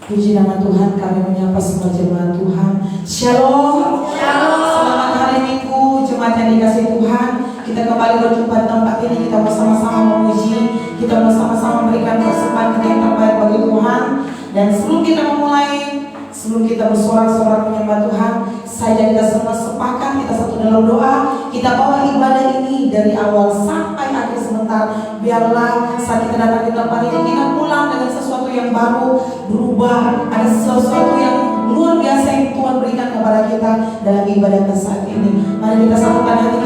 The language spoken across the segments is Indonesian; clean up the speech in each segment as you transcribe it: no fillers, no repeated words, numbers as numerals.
Puji nama Tuhan, kami menyapa semua jemaat Tuhan. Shalom. Shalom. Selamat hari Minggu, jemaat yang dikasihi Tuhan. Kita kembali berjumpa di tempat ini. Kita bersama-sama memuji, kita bersama-sama memberikan persembahan kita yang terbaik bagi Tuhan. Dan sebelum kita memulai, sebelum kita bersorak-sorak menyembah Tuhan, saya dan kita semua sepakat, kita satu dalam doa. Kita bawa ibadah ini dari awal sampai akhir sebentar. Biarlah saat kita datang di tempat ini, kita pulang dengan sesuatu yang baru, berubah. Ada sesuatu yang luar biasa yang Tuhan berikan kepada kita dalam ibadah kita saat ini. Mari kita satukan hati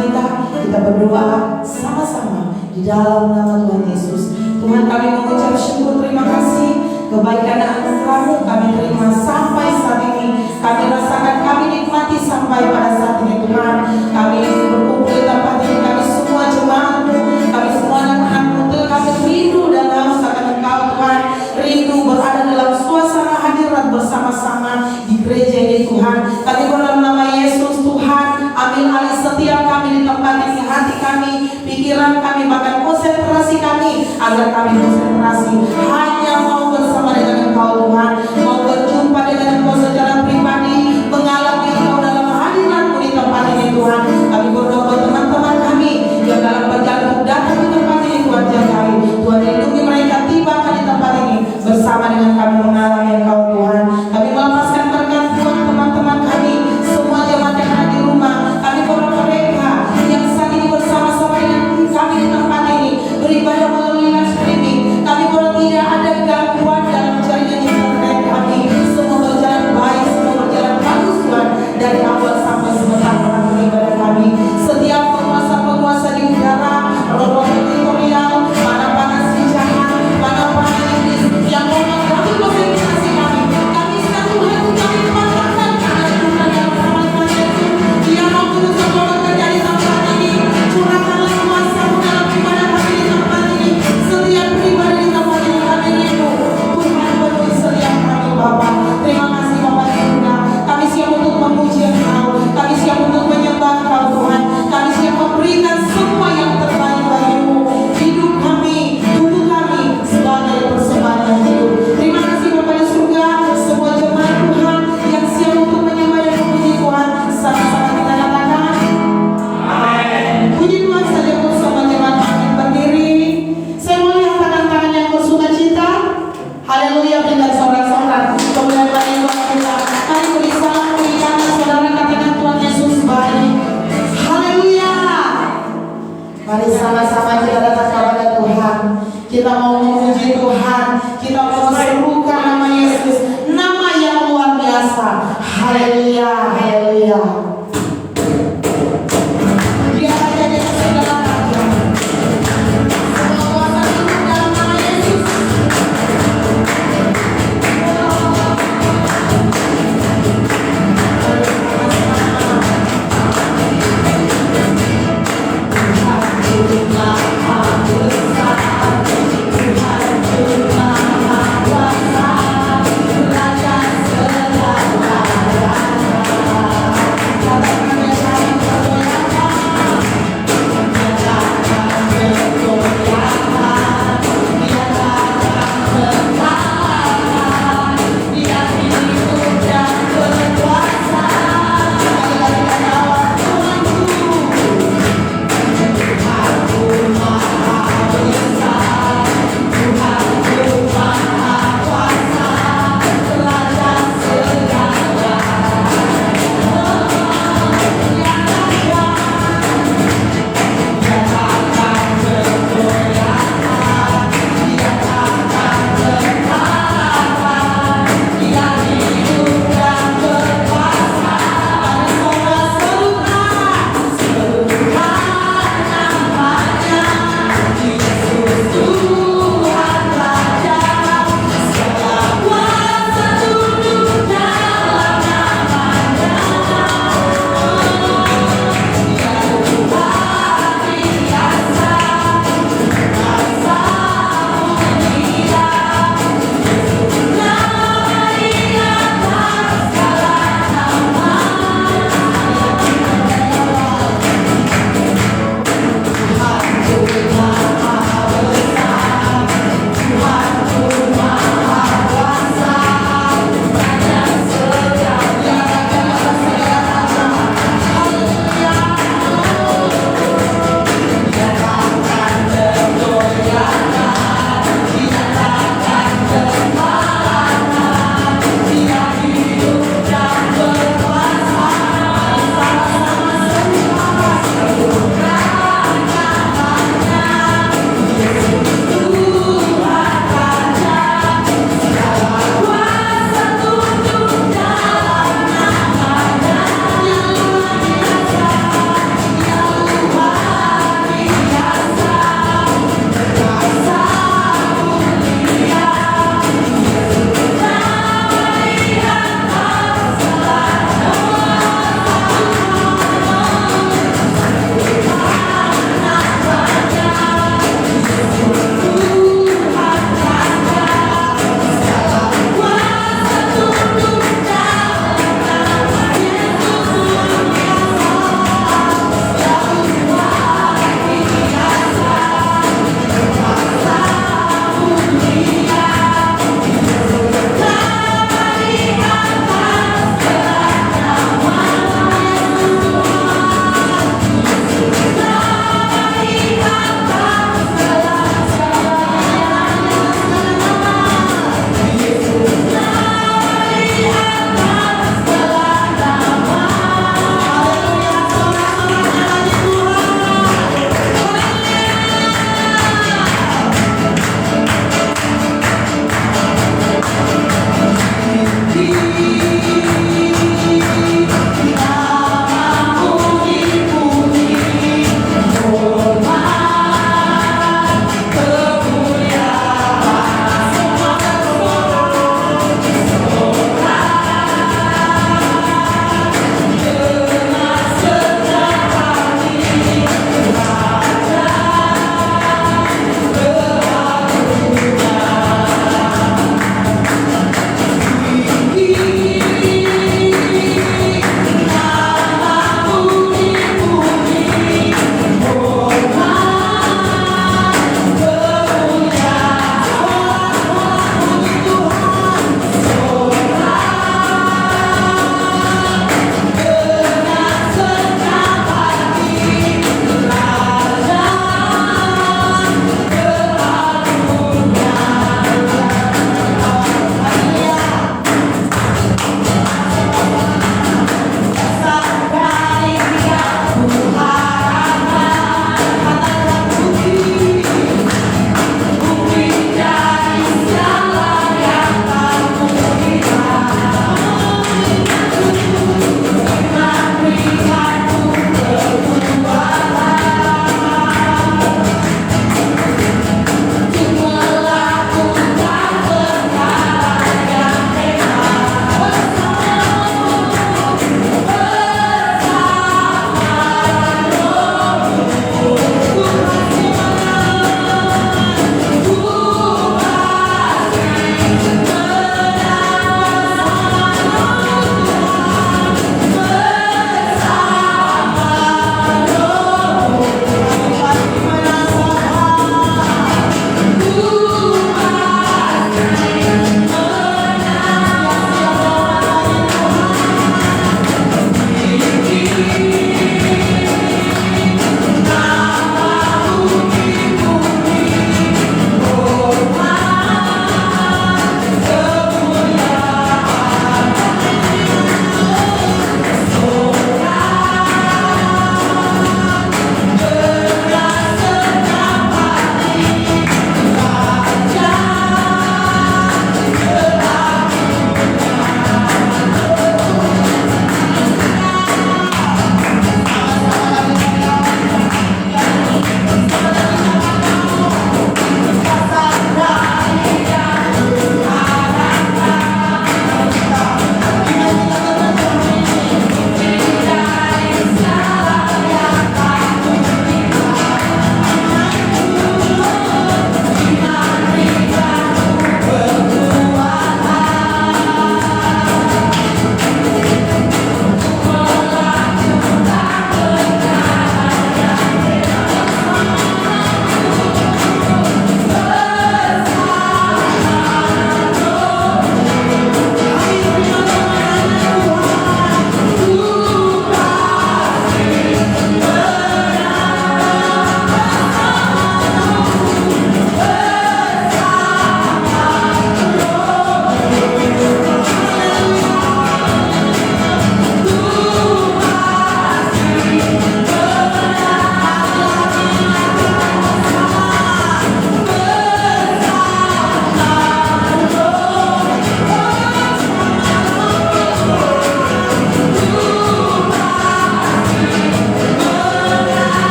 kita berdoa sama-sama di dalam nama Tuhan Yesus. Tuhan, kami mengucap syukur, terima kasih kebaikan dan anugerah-Mu kami terima sampai saat ini. Kami rasakan, kami nikmati sampai pada saat ini Tuhan. Kami berkumpul di tempat ini, kami semua jemaat-Mu, kami semua anak-anak-Mu, kami rindu dan haus akan Engkau Tuhan. Rindu berada dalam suasana hadirat bersama-sama di gereja ini Tuhan. Kami dalam nama Yesus Tuhan, ambil alih setiap kami di tempat ini, hati kami, pikiran kami, bahkan konsentrasi kami, agar kami konsentrasi hanya mau bersama dengan Engkau Tuhan, mau berjumpa dengan Engkau secara pribadi, mengalami Engkau dalam hadirat-Mu di tempat ini Tuhan. Kami berdoa buat teman-teman kami yang dalam perjalanan datang di tempat ini, Tuhan jagai, Tuhan lindungi mereka, tibakan di tempat ini bersama dengan kami mengalami Engkau Tuhan. Kami melepaskan berkat buat teman-teman kami, semua jemaat yang ada di rumah. Kami berdoa mereka yang saat ini bersama-sama dengan kami di tempat ini beribadah melalui live streaming. Kami berdoa tidak ada gangguan dalam jaringan internet kami. Semua berjalan baik, semua berjalan bagus Tuhan, dari awal sampai sebentar menanggung ibadah kami. Setiap penguasa-penguasa di udara, roh-roh teritorial, panas-panas jahat, panas-panas iblis yang mau mengganggu konsentrasi kami. Kami sedang Tuhan, kami patahkan karena Tuhan yang bersama-sama Yesus. Dia mau turun semua bekerja di tempat ini. Curahkanlah kuasa-Mu dalam ibadah kami di tempat ini. Setiap pribadi di tempat ini kami rindu. Tuhan penuhi setiap kami Bapa. Terima kasih Bapa di surga. Kami siap untuk memuji Engkau. Kami siap untuk menyembah Engkau Tuhan. Kami siap memberikan semua yang terbaik bagi-Mu. Hidup kami, tubuh kami sebagai persembahan yang hidup. Terima kasih Bapa di surga. Semua jemaat Tuhan yang siap untuk menyembah dan memuji Tuhan, sama-sama kita katakan amin. Puji Tuhan saja untuk semua jemaat kami berdiri. Saya mau lihat tangan-tangan yang bersuka cita. Haleluya, berikan sorak-sorak kemuliaan bagi Tuhan kita. Mari beri salam berikan saudara, katakan Tuhan Yesus baik. Haleluya. Mari sama-sama kita datang kepada Tuhan. Kita mau memuji Tuhan. Kita mau menserukan nama Yesus, nama yang luar biasa. Haleluya, haleluya. Dia raja di atas segala raja. Semua kuasa hidup dalam nama Yesus. Raja segala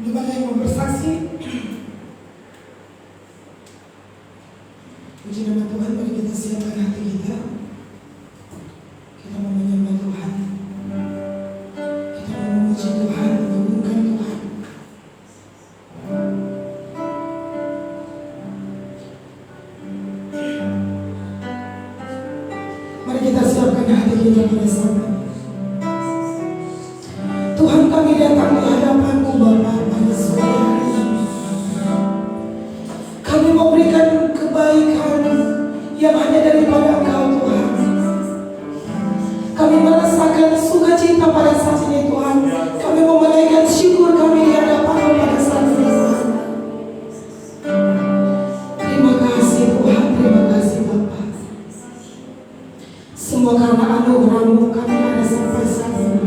Gimana yang mau bersaksi? Puji nama Tuhan, mari kita siapkan hati kita. Kita mau menyembah Tuhan. Kita mau memuji Tuhan, mengagungkan Tuhan. Mari kita siapkan hati kita pada saat ini. Tuhan, kami datang di hadapan-Mu Bapa pada sore hari ini. Kami mau berikan kebaikan yang hanya daripada Engkau Tuhan. Kami merasakan sukacita pada saat ini Tuhan. Kami mau menaikkan syukur kami di hadapan-Mu pada saat ini Tuhan. Terima kasih Tuhan, terima kasih Bapa. Semua karena anugerah-Mu kami ada sampai saat ini.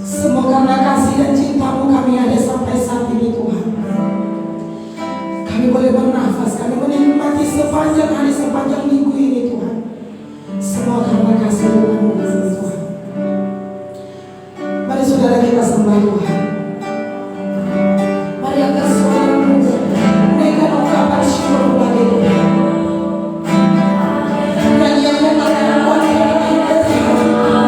Semua karena kasih dan cinta-Mu kami ada sampai saat ini Tuhan. Kami boleh bernafas, kami menikmati sepanjang hari, sepanjang minggu ini Tuhan. Semua karena kasih dan anugerah-Mu Tuhan. Mari saudara kita sembah Tuhan. Mari angkat suara-Mu, naikkan ungkapan syukur bagi Tuhan. Nyanyian makanan wanita kita Tuhan.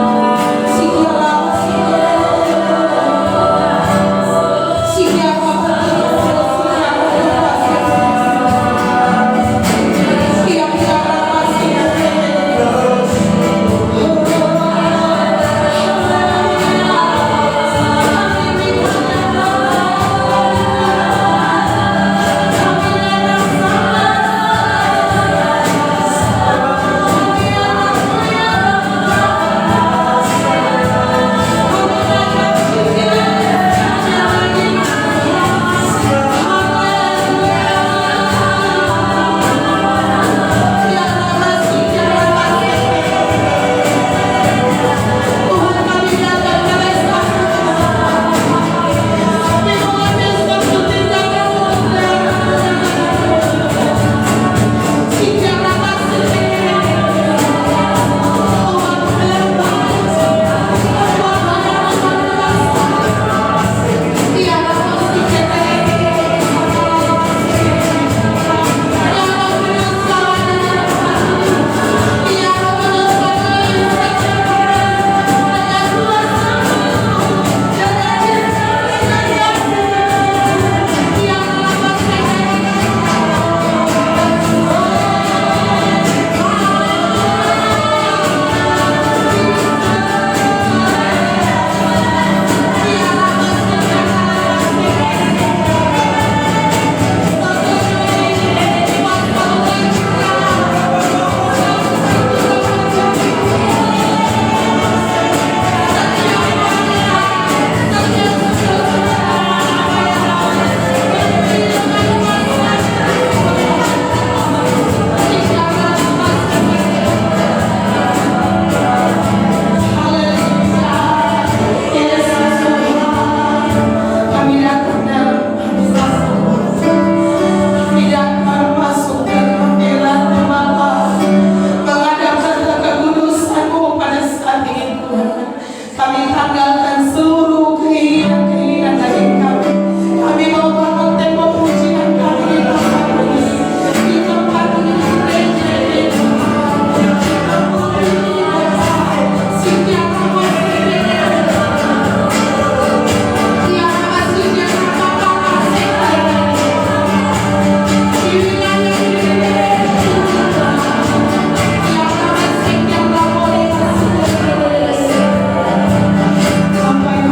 Sampai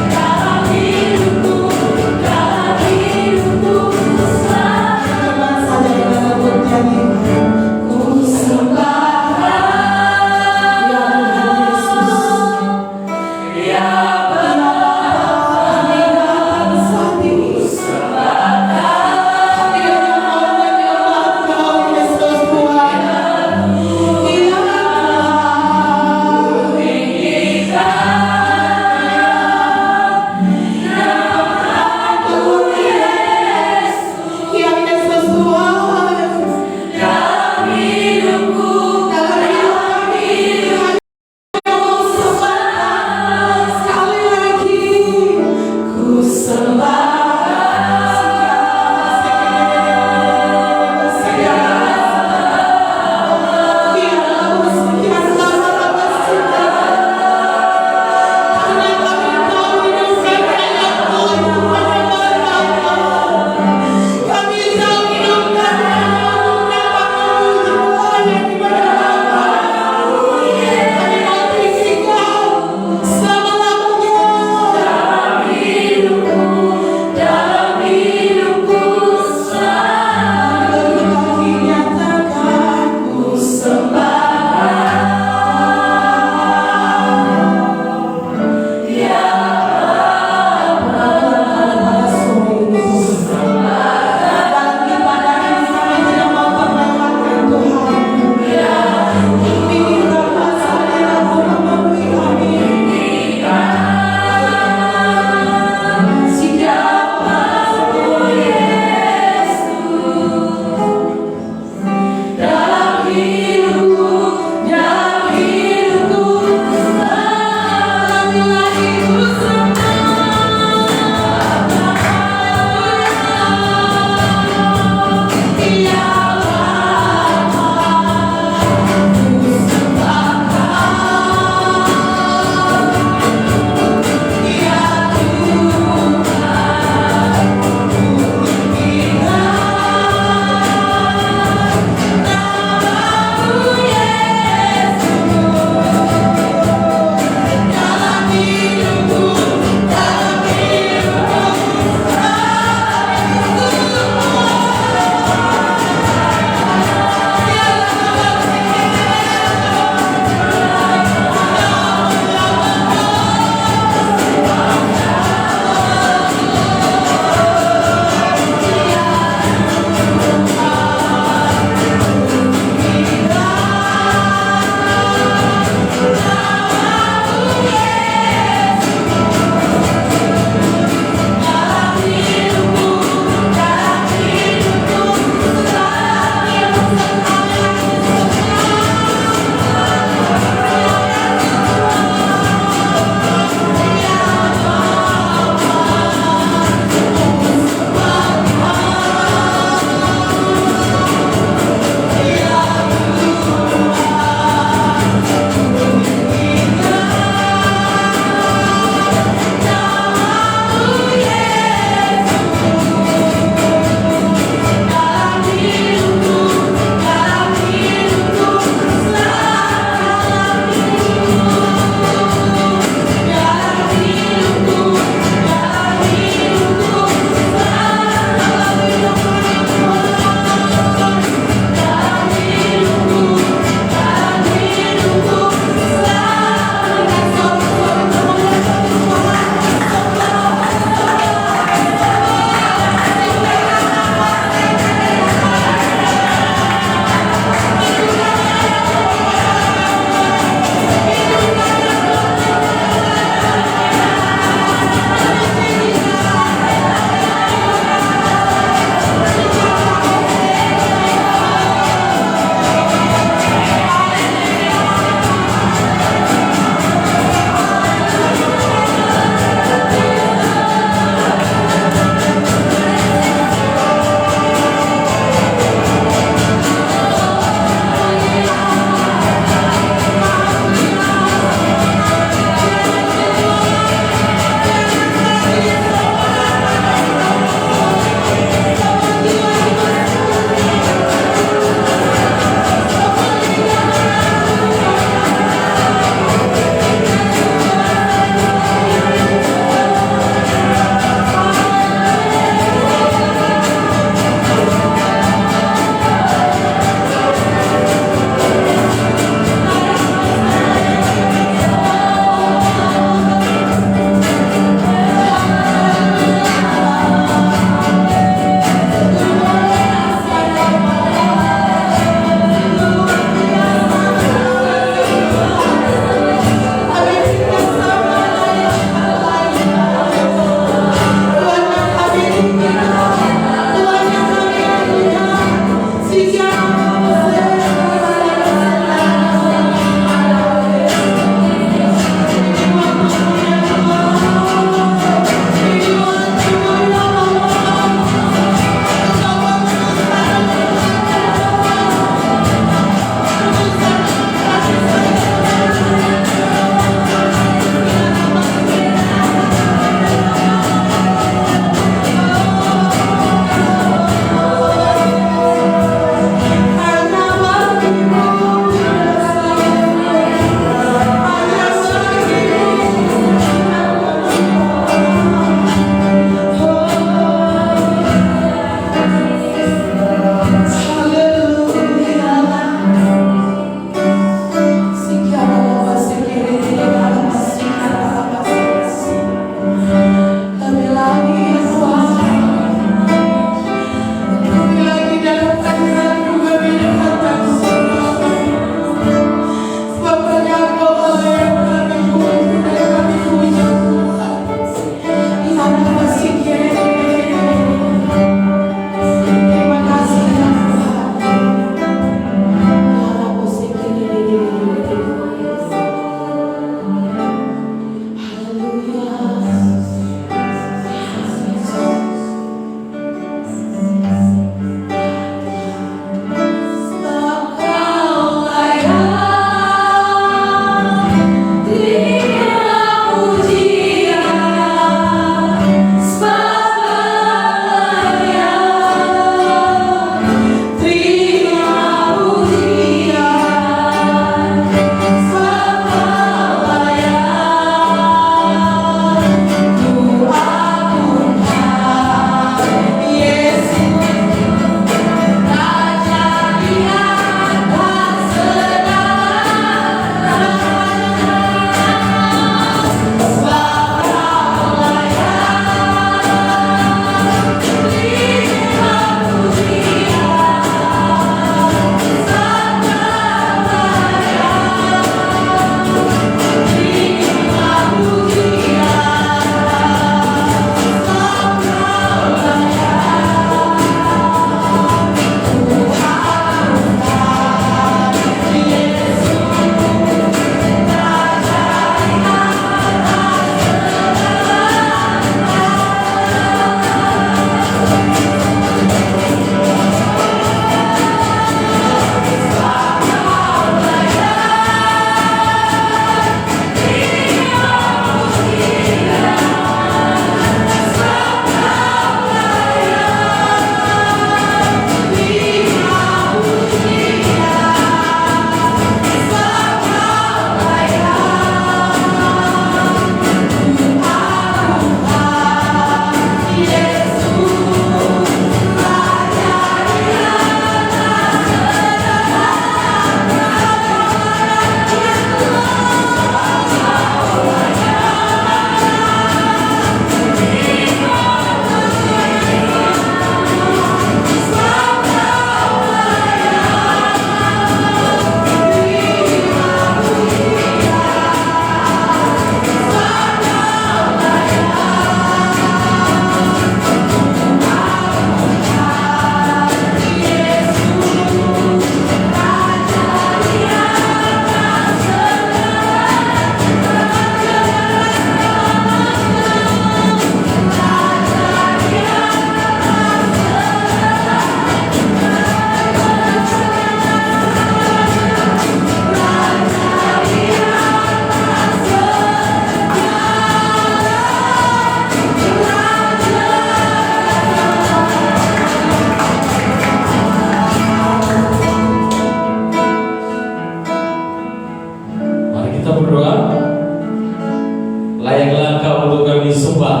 Layaklah Engkau untuk kami sembah,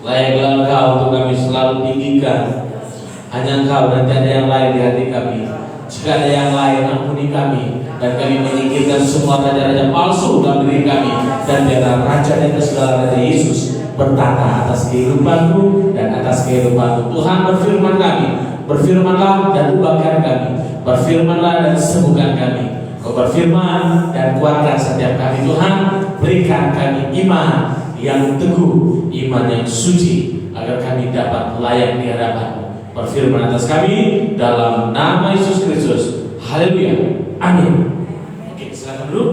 layaklah Engkau untuk kami selalu tinggikan. Hanya Engkau dan tiada yang lain di hati kami. Jika ada yang lain, ampuni kami, dan kami menyingkirkan semua raja-raja palsu dalam diri kami, dan biarlah Raja dan segala raja Yesus bertata atas kehidupanku dan atas kehidupanku. Tuhan, berfirman kami, berfirmanlah dan ubahkan kami, berfirmanlah dan sembuhkan kami. Kau berfirman dan kuatkan setiap kami. Tuhan, berikan kami iman yang teguh, iman yang suci, agar kami dapat layak di hadapan-Mu. Berfirman atas kami dalam nama Yesus Kristus. Haleluya. Amin. Oke, silakan dulu.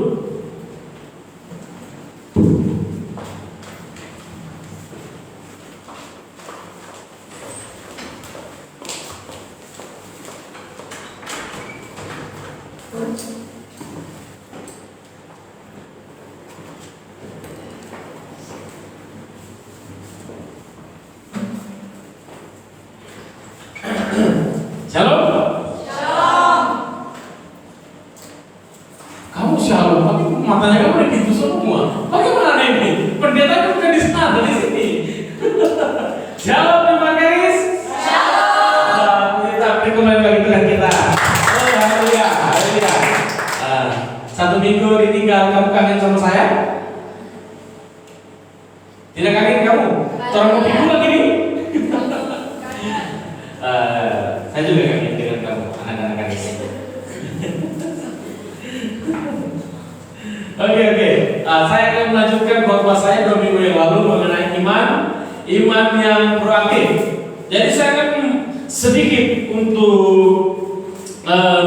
Shalom. Shalom. Kamu shalom, tapi matanya kamu ada gitu semua. Bagaimana ini? Pendeta bukan di sana, di sini. Shalom, teman garis. Shalom. Kita beri kembali bagi Tuhan kita. Oh, haleluya, haleluya. Satu minggu ditinggal, kamu kangen sama saya? Tidak kangen kamu? Orang mau minggu lagi nih? Saya juga kangen dengan kamu, anak-anak garis. Oke. Saya akan melanjutkan khotbah saya 2 minggu yang lalu mengenai iman yang proaktif. Jadi saya akan sedikit untuk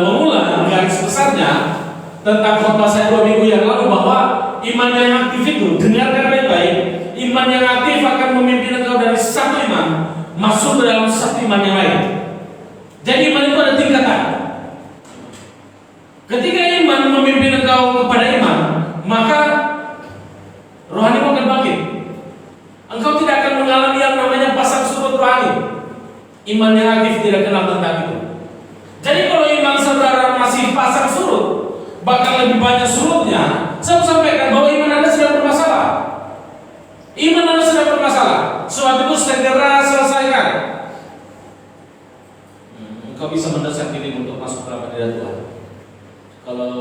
mengulang garis besarnya tentang khotbah saya 2 minggu yang lalu, bahwa iman yang aktif itu, dengarkan baik-baik, iman yang aktif akan memimpin engkau dari satu iman masuk ke dalam satu iman yang lain. Jadi iman itu ada tingkatan. Ketika iman memimpin engkau kepada iman, maka rohani akan bangkit. Engkau tidak akan mengalami yang namanya pasang surut rohani. Iman yang aktif tidak kenal tentang itu. Jadi kalau iman saudara masih pasang surut, bahkan lebih banyak surutnya, saya sampaikan bahwa iman Anda sedang bermasalah. Iman Anda sedang bermasalah. Sebab itu segera selesaikan. Engkau bisa mendesak diri untuk masuk dalam hadirat Tuhan. Kalau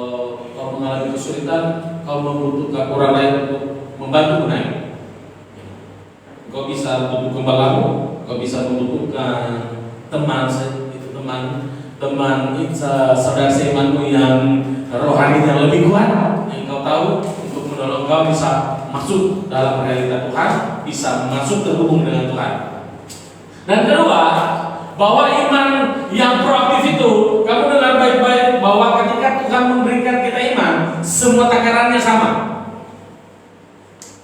kau mengalami kesulitan, kau membutuhkan orang lain untuk membantu naik. Kau bisa butuh gembalamu, kau bisa membutuhkan teman saudara seimanmu yang rohani yang lebih kuat, yang kau tahu untuk menolong kau bisa masuk dalam realita Tuhan, bisa masuk terhubung dengan Tuhan. Dan kedua, bahwa iman yang proaktif itu, kamu dengar baik-baik, bahwa ketika Tuhan memberikan kita iman, semua takarannya sama.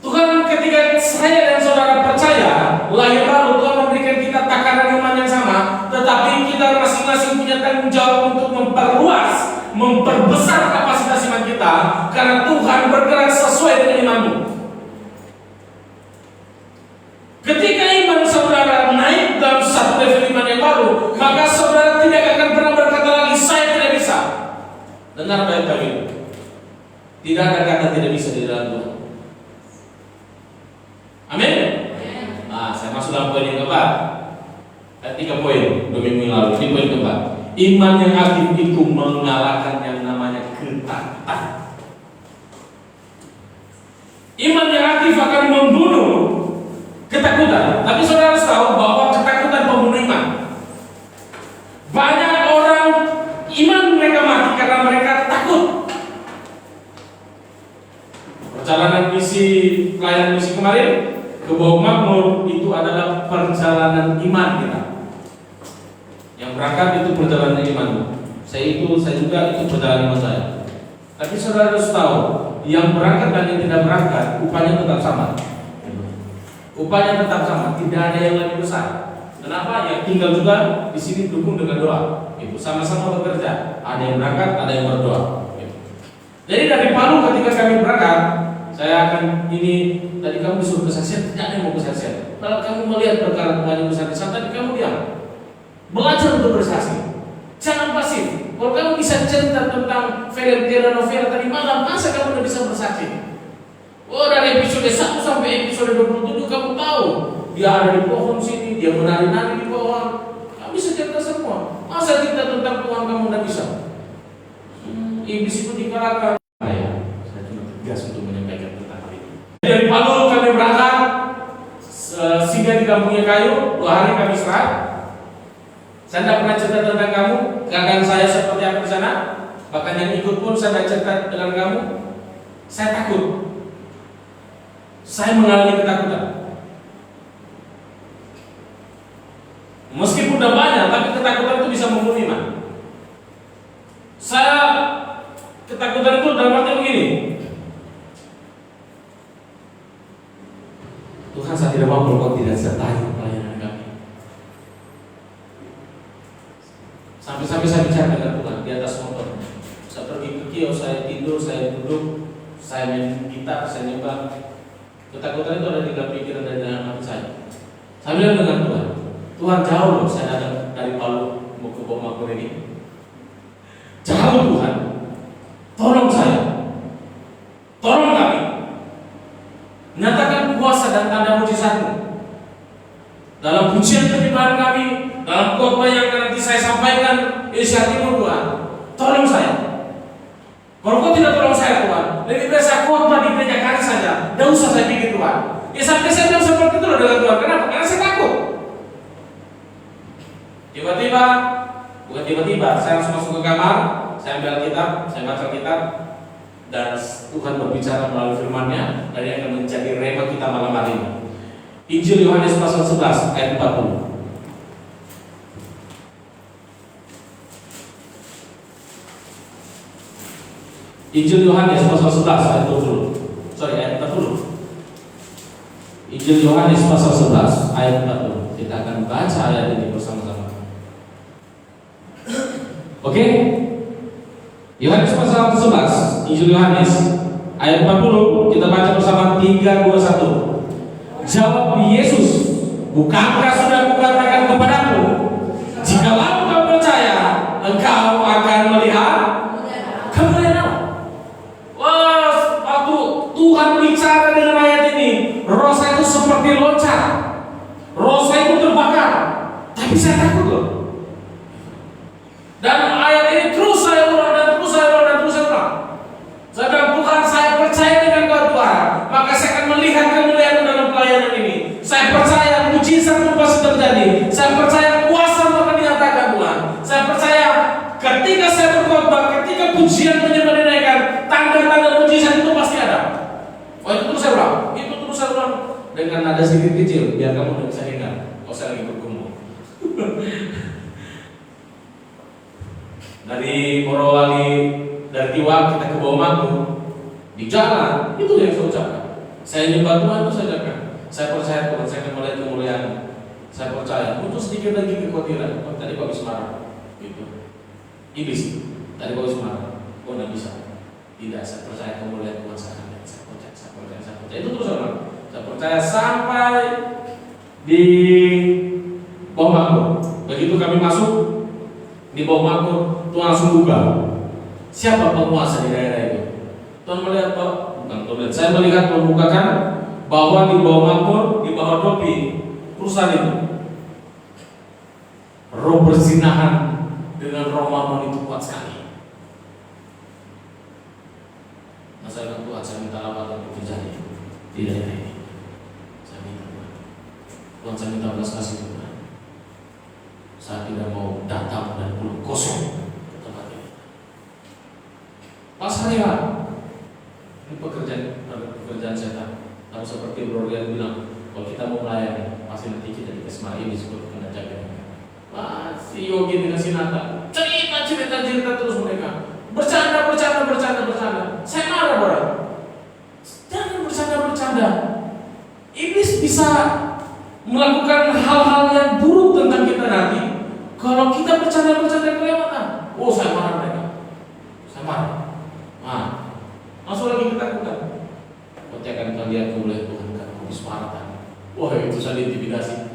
Tuhan ketika saya dan saudara percaya, lahir baru, Tuhan memberikan kita takaran iman yang sama, tetapi kita masing-masing punya tanggung jawab untuk memperluas, memperbesar kapasitas iman kita, karena Tuhan bergerak sesuai dengan imanmu. Ketika iman saudara naik dalam satu level iman yang baru, maka saudara tidak akan pernah berkata lagi, saya tidak bisa. Dengar baik-baik, tidak ada kata tidak bisa di dalam Tuhan. Amin. Saya masuk dalam poin yang keempat. 3 poin 2 minggu yang lalu. Ini poin keempat. Iman yang aktif itu mengalahkan yang namanya ketakutan. Iman yang aktif akan membunuh ketakutan. Tapi saudara harus tahu bahwa ketakutan pembunuh iman. Banyak orang iman mereka mati karena mereka takut. Perjalanan pelayanan misi kemarin ke Bawang Makmur itu adalah perjalanan iman kita. Yang berangkat itu perjalanan iman. Saya juga itu perjalanan iman saya. Tapi saudara harus tahu, yang berangkat dan yang tidak berangkat upahnya tetap sama. Upahnya tetap sama, tidak ada yang lebih besar. Kenapa? Yang tinggal juga di sini dukung dengan doa. Itu sama-sama bekerja. Ada yang berangkat, ada yang berdoa. Jadi dari Palu ketika kami berangkat, saya akan tadi kamu disuruh kesaksian, tidak ada yang mau kesaksian. Kalau kamu melihat perkara Tuhan yang besar di sana, tadi kamu diam. Belajar untuk bersaksi. Jangan pasif. Kalau kamu bisa cerita tentang film telenovela tadi malam, masa kamu tidak bisa bersaksi? Oh, dari episode episode 1 sampai episode 27 kamu tahu. Dia ada di pohon sini, dia menari-nari di pohon. Kamu bisa cerita semua. Masa cerita tentang Tuhan kamu tidak bisa? Iblis itu dikalahkan. Saya cuma tegas untuk menyampaikan tentang hal ini. Dari Palu kami berangkat, singgah di kampungnya Kayu, 2 hari kami istirahat. Saya tidak pernah cerita tentang kamu, keadaan saya seperti apa di sana. Bahkan yang ikut pun saya tidak cerita dengan kamu. Saya takut. Saya mengalami ketakutan. Meskipun udah banyak, tapi ketakutan itu bisa membunuh iman. Saya ketakutan itu dalam arti begini. Tuhan, saya tidak mau kalau tidak sertai pelayanan kami. Sampai-sampai saya bicara dengan Tuhan di atas motor. Saya pergi ke kios, saya tidur, saya duduk, saya main gitar, saya nyembah. Ketakutan itu ada di dalam pikiran dan dalam hati saya. Saya bilang dengan Tuhan, Tuhan jauh loh saya datang dari Palu mau ke Bomakor ini. Jauh Tuhan, tolong saya, tolong kami. Nyatakan kuasa dan tanda mujizat-Mu dalam pujian penyembahan kami, dalam khotbah yang nanti saya sampaikan Indonesia Timur Tuhan. Tolong saya. Kalau Kau tidak tolong saya Tuhan, lebih baik saya khotbah di gereja kami saja. Tidak usah saya bikin Tuhan. Ya sampai saya bilang seperti itu loh dengan Tuhan. Kenapa? Karena saya takut. Tiba-tiba, bukan tiba-tiba, saya langsung masuk ke kamar, saya ambil kitab, saya baca kitab, dan Tuhan berbicara melalui firman-Nya, dan yang akan menjadi rema kita malam hari ini. Injil Yohanes pasal 11 ayat 40. Injil Yohanes pasal 11 ayat 20. Ayat 40. Injil Yohanes pasal 11 ayat 40. Kita akan baca ayat ini bersama-sama. Oke? Yohanes pasal 11, Injil Yohanes ayat 40, kita baca bersama 3, 2, 1. Jawab Yesus, bukankah sudah kukatakan kepadamu, jikalau engkau percaya, engkau akan melihat kemuliaan Allah. Wah, waktu Tuhan bicara dengan ayat ini, roh saya itu seperti loncat, roh saya itu terbakar, tapi saya takut loh. Dan ayat ini terus saya ulang dan terus saya ulang dan terus saya ulang. Saya bilang, Tuhan, saya percaya dengan Kau Tuhan, maka saya akan melihat kemuliaan dalam pelayanan ini. Saya percaya mujizat pasti terjadi. Saya percaya kuasa akan dinyatakan Tuhan. Saya percaya ketika saya berkhotbah, ketika pujian penyembah dinaikkan, tanda-tanda mujizat itu pasti ada. Oh, itu terus saya ulang. Itu terus saya ulang dengan nada sedikit kecil biar kamu tidak bisa ingat. Oh, saya lagi bergumul. Dari Morowali, dari Tiwak kita ke Bomakor, di jalan itu yang saya ucapkan. Saya nyembah Tuhan itu saya ucapkan. Saya percaya Tuhan, saya akan melihat kemuliaan. Saya percaya. Untuk sedikit lagi kekhawatiran. Oh, tadi Pak Bis marah, gitu. Iblis. Tadi Pak Bis marah. Oh, tidak bisa. Tidak, saya percaya kemuliaan Tuhan saya akan lihat. Saya percaya. Itu terus orang. Saya percaya sampai di Bomakor. Begitu kami masuk di Bomakor, Tuhan langsung buka. Siapa penguasa di daerah itu? Tuhan melihat, bukan Tuhan melihat. Saya melihat membukakan bahwa di Bomakor, di bawah topi perusahaan itu, roh berzinahan dengan roh mamon itu kuat sekali. Nah, saya bilang, Tuhan, saya minta lawatan untuk terjadi di daerah ini. Saya minta Tuhan, saya minta belas kasih Tuhan. Saya tidak mau datang dan pulang kosong ke tempat ini. Pas hari ini pekerjaan setan. Kalau seperti Bro Rian bilang, kalau kita mau melayani, pasti nanti kita dikasih mari disebut kena jaga. Si Yogi dengan Sinata, cerita terus mereka. Bercanda. Saya marah orang. Jangan bercanda. Iblis bisa melakukan hal-hal yang buruk tentang kita nanti. Kalau kita bercanda kelewatan, oh saya marah mereka. Saya marah. Masuk lagi ketakutan. Nanti akan kita lihat kemuliaan Tuhan kan habis marah kan. Wah, itu saya intimidasi.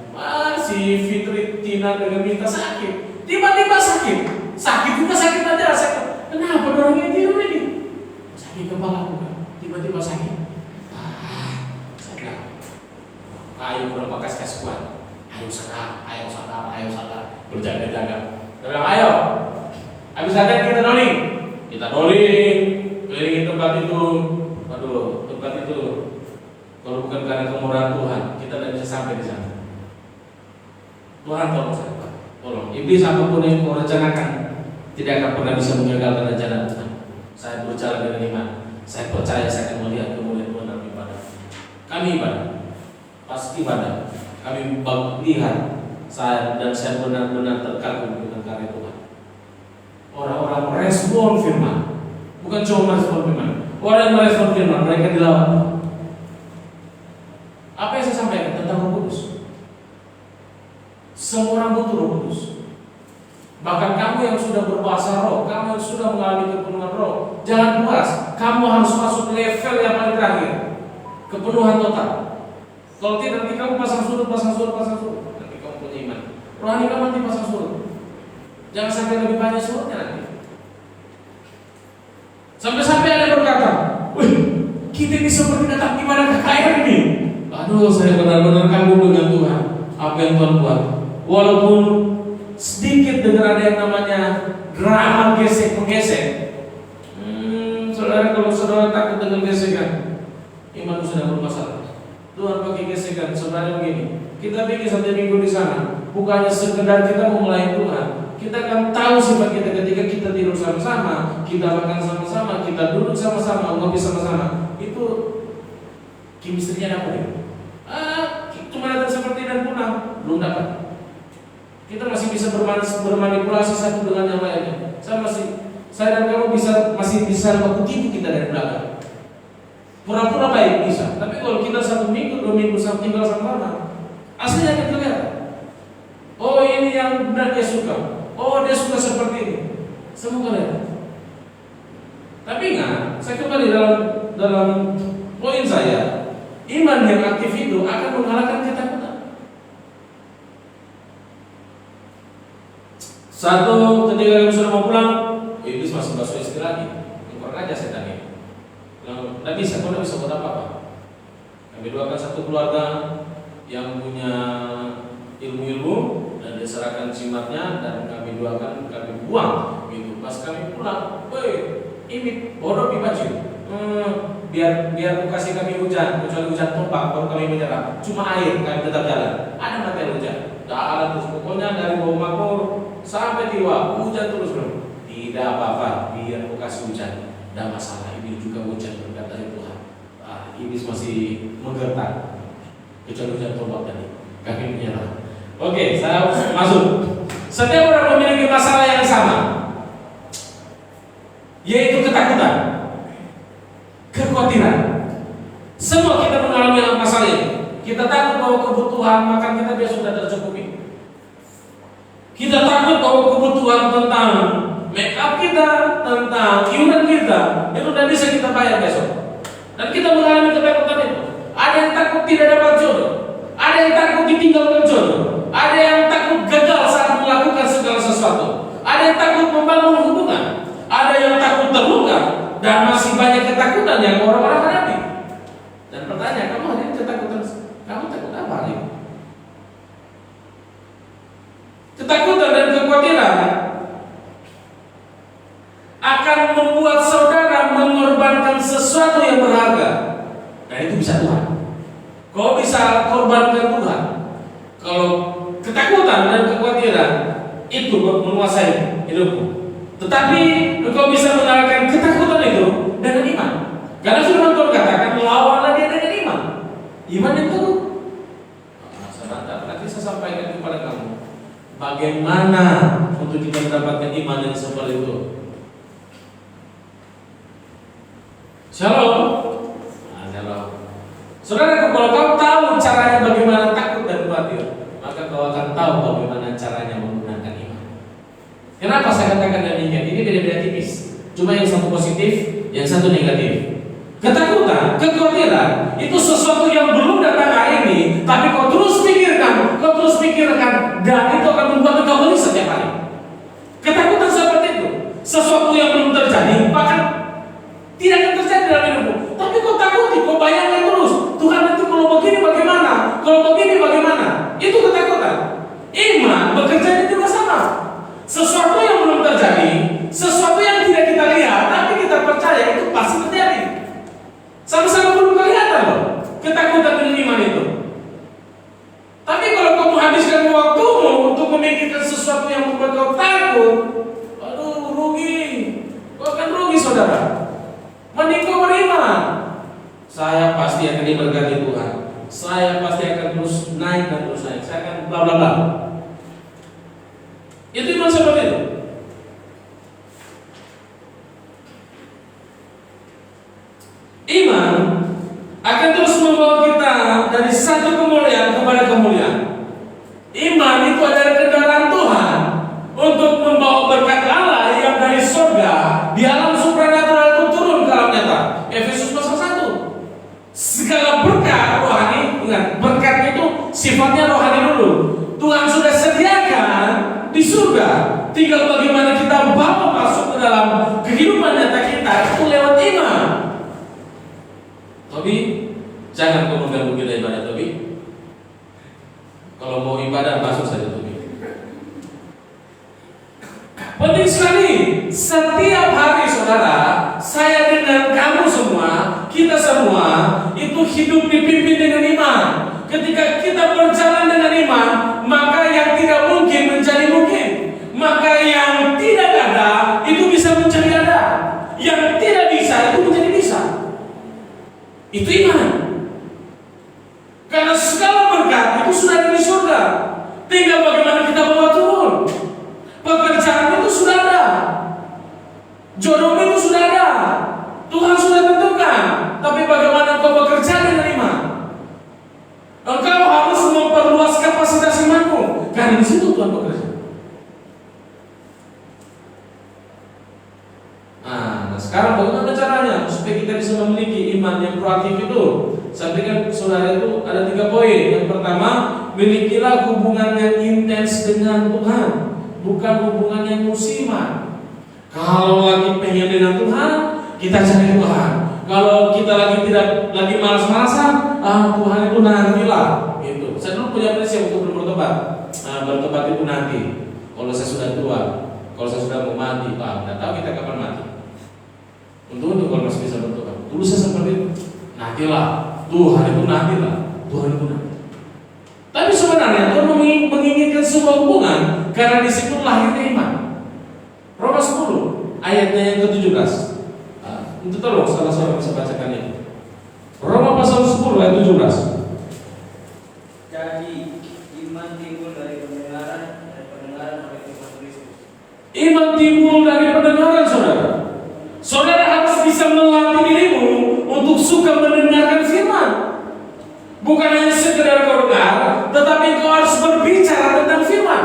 Si Fitri Tina dengan minta sakit. Tiba-tiba sakit. Sakit juga sakit aja. Kenapa orang ini tidur ini? Sakit kepala bukan. Tiba-tiba sakit. Ayo kurang bekas kuat. Ayo sadar. Berjaga-jaga. Bilang ayo. Habis sadar kita rolling. Keliling tempat itu. Aduh, tempat itu. Kalau bukan karena kemurahan Tuhan, kita tidak bisa sampai di sana. Tuhan tolong saya, Pak. Tolong. Iblis apapun yang kau rencanakan tidak akan pernah bisa mengagalkan rencana Tuhan. Saya berjalan dengan iman. Saya percaya saya akan melihat kemuliaan Tuhan dalam ibadah. Kami ibadah, pas ibadah, kami lihat saya benar-benar terkagum dengan karya Tuhan. Orang-orang merespon firman, bukan cuma merespon firman. Orang yang merespon firman, mereka dilawan. Apa yang saya sampaikan tentang Roh Kudus? Semua orang butuh Roh Kudus. Bahkan kamu yang sudah berbahasa roh, kamu yang sudah mengalami kepenuhan roh, jangan puas. Kamu harus masuk level yang paling terakhir, kepenuhan total. Kalau tidak, nanti kamu pasang surut. Nanti kamu punya iman. Rohani kamu nanti pasang surut. Jangan sampai lebih banyak surutnya nanti. Sampai-sampai ada berkata, wih, kita ini seperti datang ibadah KKR ini. Aduh, saya benar-benar kagum dengan Tuhan. Apa yang Tuhan buat. Walaupun sedikit dengar ada yang namanya drama gesek-menggesek. Saudara, kalau saudara takut dengan gesekan, iman sudah bermasalah. Tuhan pakai gesekan. Saudara begini, kita bikin 1 minggu di sana, bukannya sekedar kita memulai Tuhan. Kita akan tahu sifat kita ketika kita tidur sama-sama, kita makan sama-sama, kita duduk sama-sama, ngopi sama-sama. Itu chemistry-nya dapat ya? Cuma datang seperti dan pulang, belum dapat. Kita masih bisa bermanipulasi satu dengan yang lainnya. Saya dan kamu masih bisa tipu kita dari belakang. Pura-pura baik bisa, tapi kalau kita 1 minggu, 2 minggu tinggal sama-sama, aslinya akan kelihatan. Oh, ini yang benar dia suka. Oh, dia suka seperti ini. Semua kelihatan. Tapi ingat, saya kembali dalam poin saya. Iman yang aktif itu akan mengalahkan ketakutan. Satu, ketika kamu sudah mau pulang, iblis masih basuh istri lagi. Kurang aja setan ini. Tidak bisa, kau tidak bisa buat apa-apa. Kami doakan satu keluarga yang punya ilmu-ilmu dan diserahkan simatnya, dan kami doakan, kami buang gitu. Pas kami pulang, woi, ini bodoh baju. Biar kasih kami hujan, kecuali hujan tombak baru kami menyerah. Cuma air kami tetap jalan. Ada mati hujan. Dah terus pokoknya dari bawah makmur sampai tiwa hujan terus bro. Tidak apa-apa, biar aku kasih hujan. Tidak masalah, ini juga hujan berkat dari Tuhan. Iblis masih menggertak. Kecuali hujan tombak tadi, kami menyerah. Oke, saya masuk. Setiap orang memiliki masalah yang sama, yaitu ketakutan, kekhawatiran. Semua kita mengalami masalah ini. Kita takut bahwa kebutuhan makan kita biasa sudah tercukupi. Kita takut bahwa kebutuhan tentang make up kita, tentang iuran kita, itu tidak bisa kita bayar besok. Dan kita mengalami ketakutan itu. Ada yang takut tidak dapat jodoh, ada yang takut ditinggalkan jodoh, ada yang takut gagal saat melakukan segala sesuatu, ada yang takut membangun hubungan, ada yang takut terluka. Dan masih banyak ketakutan yang orang-orang hadapi. Dan pertanyaan, kamu hari ini ketakutan? Kamu takut apa hari ini? Ketakutan dan kekhawatiran akan membuat saudara mengorbankan sesuatu yang berharga. Dan itu bisa Tuhan. Kau bisa korbankan Tuhan. Kalau ketakutan dan kekhawatiran itu menguasai hidupmu. Tetapi engkau bisa mengalahkan ketakutan itu dengan iman. Karena firman Tuhan katakan, lawanlah dia dengan iman. Iman itu nanti saya sampaikan kepada kamu bagaimana untuk kita mendapatkan iman yang seperti itu. Shalom. Shalom. Saudara, kalau kau tahu caranya bagaimana takut dan khawatir, maka kau akan tahu bagaimana caranya menggunakan iman. Kenapa saya katakan demikian? Ini beda-beda tipis. Cuma yang satu positif, yang satu negatif. Ketakutan, kekhawatiran itu sesuatu yang belum datang hari ini, tapi kau terus pikirkan, dan itu akan membuat kau beli setiap hari. Ketakutan seperti itu, sesuatu yang belum terjadi, bahkan tidak akan terjadi dalam hidupmu. Tapi kau takuti, kau bayangkan terus, Tuhan nanti kalau begini bagaimana? Kalau akan diberkati Tuhan. Saya pasti akan terus naik dan terus naik. Saya akan bla bla bla. Itu iman seperti itu. Iman akan terus membawa kita dari satu kemuliaan kepada kemuliaan. Iman itu adalah kendaraan Tuhan untuk membawa berkat Allah yang dari surga di alam supranatural itu turun ke alam nyata. Efesus pasal 1. Segala berkat rohani, ingat, berkat itu sifatnya rohani dulu. Tuhan sudah sediakan di surga. Tinggal bagaimana kita bawa masuk ke dalam kehidupan nyata kita itu lewat iman. Tapi jangan kau mengganggu kita ibadah, tapi kalau mau ibadah masuk saja, tapi penting sekali. Setiap hari saudara, saya dengan kamu semua, kita semua itu hidup dipimpin dengan iman. Ketika kita berjalan dengan iman, maka yang tidak mungkin menjadi mungkin. Maka yang tidak ada itu bisa menjadi ada. Yang tidak bisa itu menjadi bisa. Itu iman. Karena segala berkat itu sudah ada di surga. Tinggal bagaimana kita bawa turun. Pekerjaan itu sudah ada. Jodoh itu sudah ada. Tuhan sudah tentukan. Tapi bagaimana kau bekerja dengan iman? Engkau harus memperluas kapasitas imanmu. Karena di situ Tuhan bekerja. Nah, sekarang bagaimana caranya supaya kita bisa memiliki iman yang proaktif itu? Saya berikan saudara itu ada 3 poin. Yang pertama, milikilah hubungan yang intens dengan Tuhan, bukan hubungan yang musiman. Kalau lagi pengen dengan Tuhan, kita cari Tuhan. Kalau kita lagi malas-malasan, Tuhan itu nantilah. Gitu. Saya dulu punya prinsip untuk bertobat. Bertobat itu nanti. Kalau saya sudah tua, kalau saya sudah mau mati, tidak tahu kita kapan mati. Untuk kalau masih bisa bertobat. Dulu saya seperti itu. Nantilah. Tuhan itu nantilah. Tuhan itu nanti. Tapi sebenarnya Tuhan menginginkan sebuah hubungan karena di situ lahirnya iman. Roma 10 ayatnya yang ke-17. Itu tolong salah seorang bisa bacakan ini. Roma pasal 10 ayat 17. Jadi iman timbul dari pendengaran dan pendengaran oleh firman Kristus. Iman timbul dari pendengaran, saudara. Saudara harus bisa melatih dirimu untuk suka mendengarkan firman. Bukan hanya sekedar kau dengar, tetapi kau harus berbicara tentang firman.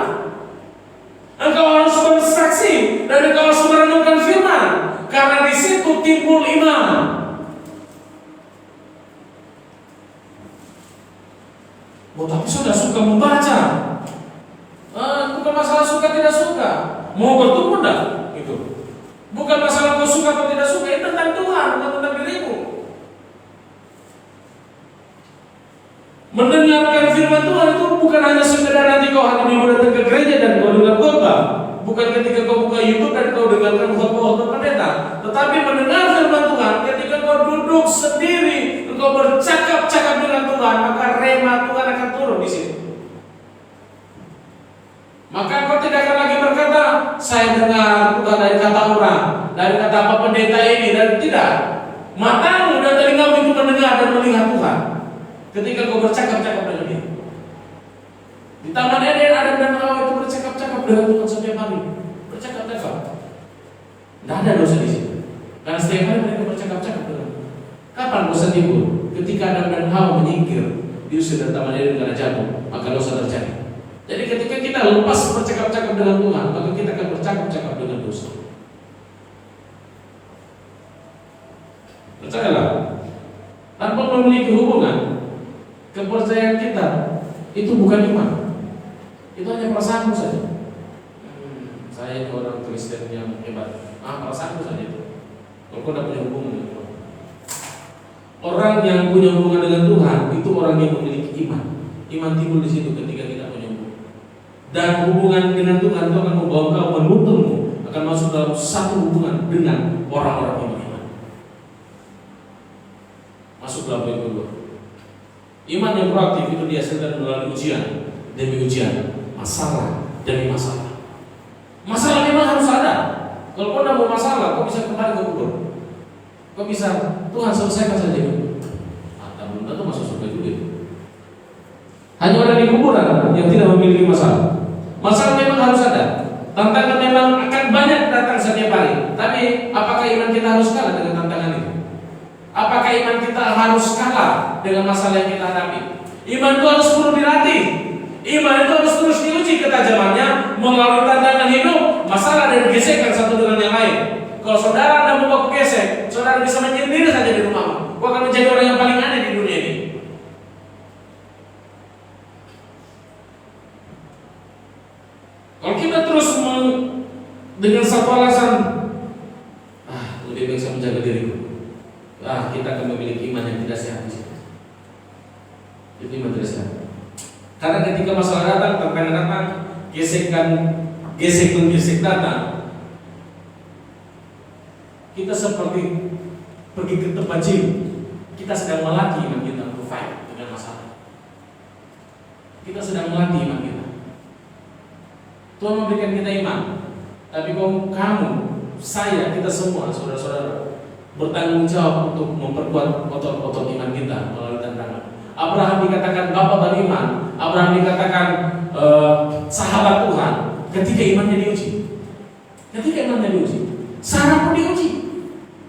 Engkau harus bersaksi dan engkau harus merenungkan firman. Karena di situ timbul iman. Tapi sudah suka membaca. Bukan masalah suka tidak suka. Mau bertumbuh enggak? Itu. Bukan masalah kau suka atau tidak suka. Itu tentang Tuhan, bukan tentang dirimu. Mendengarkan firman Tuhan itu bukan hanya sekedar nanti kau hari minggu datang ke gereja dan kau dengar khotbah. Bukan ketika kau buka YouTube dan kau dengarkan khotbah pendeta. Tetapi mendengar firman Tuhan ketika kau duduk sendiri, engkau bercakap-cakap dengan Tuhan, maka rema Tuhan akan turun di situ. Maka kau tidak akan lagi berkata, saya dengar Tuhan dari kata orang, dari kata apa pendeta ini, dan tidak. Matamu dan telingamu itu mendengar dan melihat Tuhan. Ketika kau bercakap-cakap dengan dia. Di Taman Eden, Adam dan Hawa itu bercakap-cakap dengan Tuhan setiap hari. Bercakap-cakap. Tidak ada dosa di situ. Karena setiap hari mereka bercakap-cakap dengan Tuhan. Kapan dosa timbul? Ketika Adam dan Hawa menyingkir, diusir dari Taman Eden karena jatuh, maka dosa terjadi. Jadi ketika kita lepas bercakap-cakap dengan Tuhan, maka kita akan bercakap-cakap dengan dosa. Percayalah, tanpa memiliki hubungan, kepercayaan kita itu bukan iman. Itu hanya perasaanmu saja. Saya orang Kristen yang hebat. Perasaanmu saja itu. Kalau kau tidak punya hubungan dengan Tuhan. Orang yang punya hubungan dengan Tuhan itu orang yang memiliki iman. Iman timbul di situ ketika kita punya hubungan. Dan hubungan dengan Tuhan itu akan membawa kau menuntunmu akan masuk dalam satu hubungan dengan orang-orang yang beriman. Masuk dalam poin kedua. Iman yang proaktif itu dihasilkan melalui ujian demi ujian, masalah demi masalah. Masalah memang harus ada. Kalau kau tidak mau masalah, kau bisa kembali ke kubur. Kau bisa, Tuhan selesaikan saja. Belum belum tentu masuk surga juga. Hanya orang di kuburan yang tidak memiliki masalah. Masalah memang harus ada. Tantangan memang akan banyak datang setiap hari. Tapi apakah iman kita harus kalah dengan tantangan itu? Apakah iman kita harus kalah dengan masalah yang kita hadapi? Iman itu harus perlu dilatih. Iman itu harus terus diuji ketajamannya melalui tantangan hidup, masalah dan gesekan satu dengan yang lain. Kalau saudara ada mau gesek, saudara bisa menyendiri saja di rumah. Kau akan menjadi orang yang paling aneh di dunia ini. Kalau kita terus dengan satu alasan, lebih baik saya menjaga diriku, kita akan memiliki iman yang tidak sehat di situ. Itu iman tidak sehat. Karena ketika masalah datang, tantangan datang, gesek datang, kita seperti pergi ke tempat gym. Kita sedang melatih iman kita untuk fight dengan masalah. Kita sedang melatih iman kita. Tuhan memberikan kita iman, tapi kamu, saya, kita semua, saudara-saudara, bertanggung jawab untuk memperkuat otot-otot iman kita melalui tantangan. Abraham dikatakan bapa beriman, Abraham dikatakan sahabat Tuhan ketika imannya diuji. Ketika imannya diuji, Sarah pun diuji,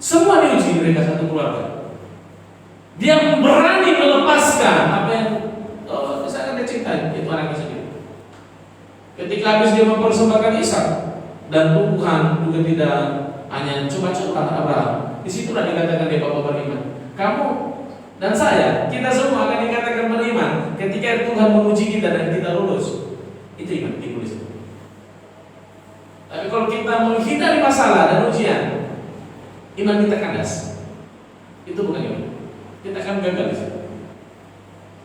semua diuji mereka satu keluarga. Dia berani melepaskan apa yang saya akan cintai, itu anaknya sendiri. Ketika habis dia mempersembahkan Ishak, dan Tuhan juga tidak hanya coba-coba Abraham. Disitulah dikatakan dia bapa beriman. Kamu dan saya, kita semua akan dikatakan beriman ketika Tuhan menguji kita dan kita lulus. Itu iman ditulis. Tapi kalau kita menghindari masalah dan ujian, iman kita kandas. Itu bukan iman. Kita akan gagal di situ.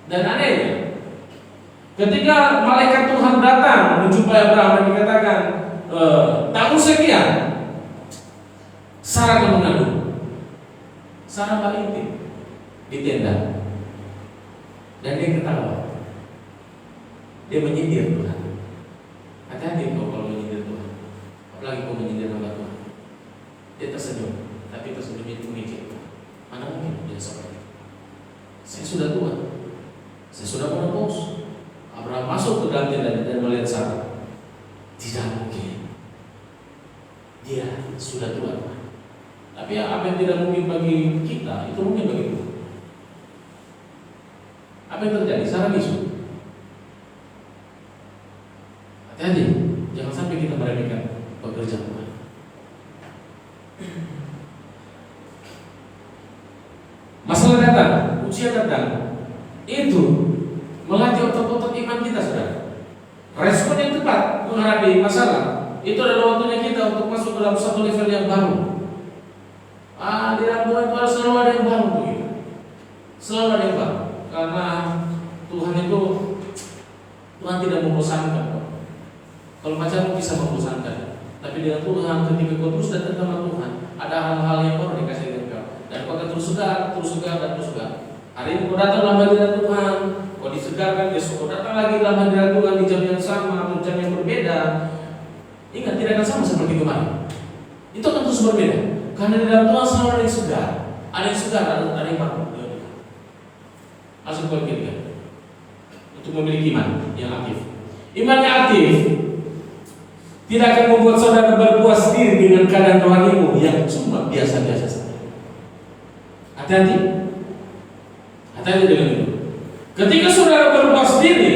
Dan anehnya, ketika malaikat Tuhan datang menjumpai Abraham dan dikatakan tahun sekian, Sarah akan mengandung. Sarah balik di tenda, dan dia ketawa. Dia menyindir Tuhan. Hati-hati kau kalau menyindir Tuhan, apalagi kau menyindir hamba Tuhan. Dia tersenyum, tapi tersenyumnya itu mikir, mana mungkin dia seperti itu. Saya sudah tua, saya sudah menopause. Abraham masuk ke dalam tenda dan melihat Sarah. Tidak mungkin, dia sudah tua. Tapi apa yang tidak mungkin bagi kita, itu mungkin bagi Tuhan. Apa yang terjadi? Sarah bisu. Hati-hati, jangan sampai kita meremehkan pekerjaan Tuhan. Masalah datang, ujian datang, itu melatih otot-otot iman kita, saudara. Respon yang tepat menghadapi masalah itu adalah waktunya kita untuk masuk dalam satu level yang baru. Di dalam Tuhan itu selalu ada yang baru untuk kita. Selalu ada yang baru. Karena Tuhan itu, Tuhan tidak membosankan. Kalau pacarmu bisa membosankan, tapi dengan Tuhan ketika kau terus datang sama Tuhan, ada hal-hal yang baru dikasih dengan kau, dan kau akan terus segar. Hari ini kau datang dalam hadirat Tuhan, kau disegarkan, besok kau datang lagi dalam hadirat Tuhan di jam yang sama atau jam yang berbeda. Ingat, tidak akan sama seperti kemarin. Itu akan terus berbeda, karena di dalam Tuhan selalu ada yang segar, ada yang baru. Masuk ke ketiga, untuk memiliki iman yang aktif. Iman yang aktif tidak akan membuat saudara berpuas diri dengan keadaan rohanimu yang cuma biasa-biasa saja. Hati-hati dengan itu. Ketika saudara berpuas diri,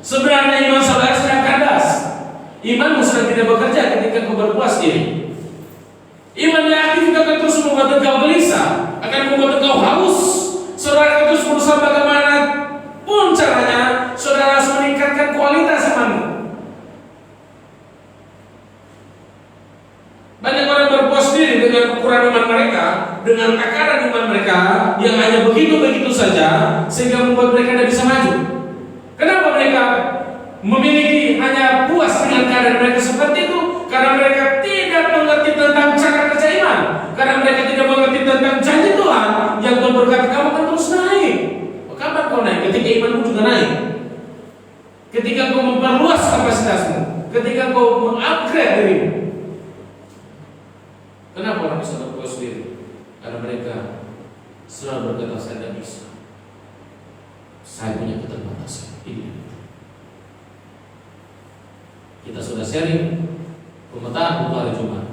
sebenarnya iman saudara sedang kandas. Imanmu sedang tidak bekerja ketika kau berpuas diri. Iman yang aktif akan terus membuat engkau gelisah, akan membuat engkau haus. Saudara terus berusaha bagaimana pun caranya, saudara harus meningkatkan kualitas imanmu. Banyak orang berpuas diri dengan ukuran iman mereka, dengan takaran iman mereka yang hanya begitu-begitu saja, sehingga membuat mereka tidak bisa maju. Kenapa mereka memiliki hanya puas dengan keadaan mereka seperti itu? Karena mereka tidak mengerti tentang cara kerja iman, karena mereka tidak mengerti tentang janji Tuhan yang Tuhan berkata kamu akan terus naik. Kapan kau naik? Ketika imanmu juga naik, ketika kau memperluas kapasitasmu, ketika kau mengupgrade dirimu. Kenapa orang bisa berpuas diri? Karena mereka selalu berkata saya tidak bisa, Saya punya keterbatasan. Ini. Kita sudah sharing pemetaan untuk hari Jumat.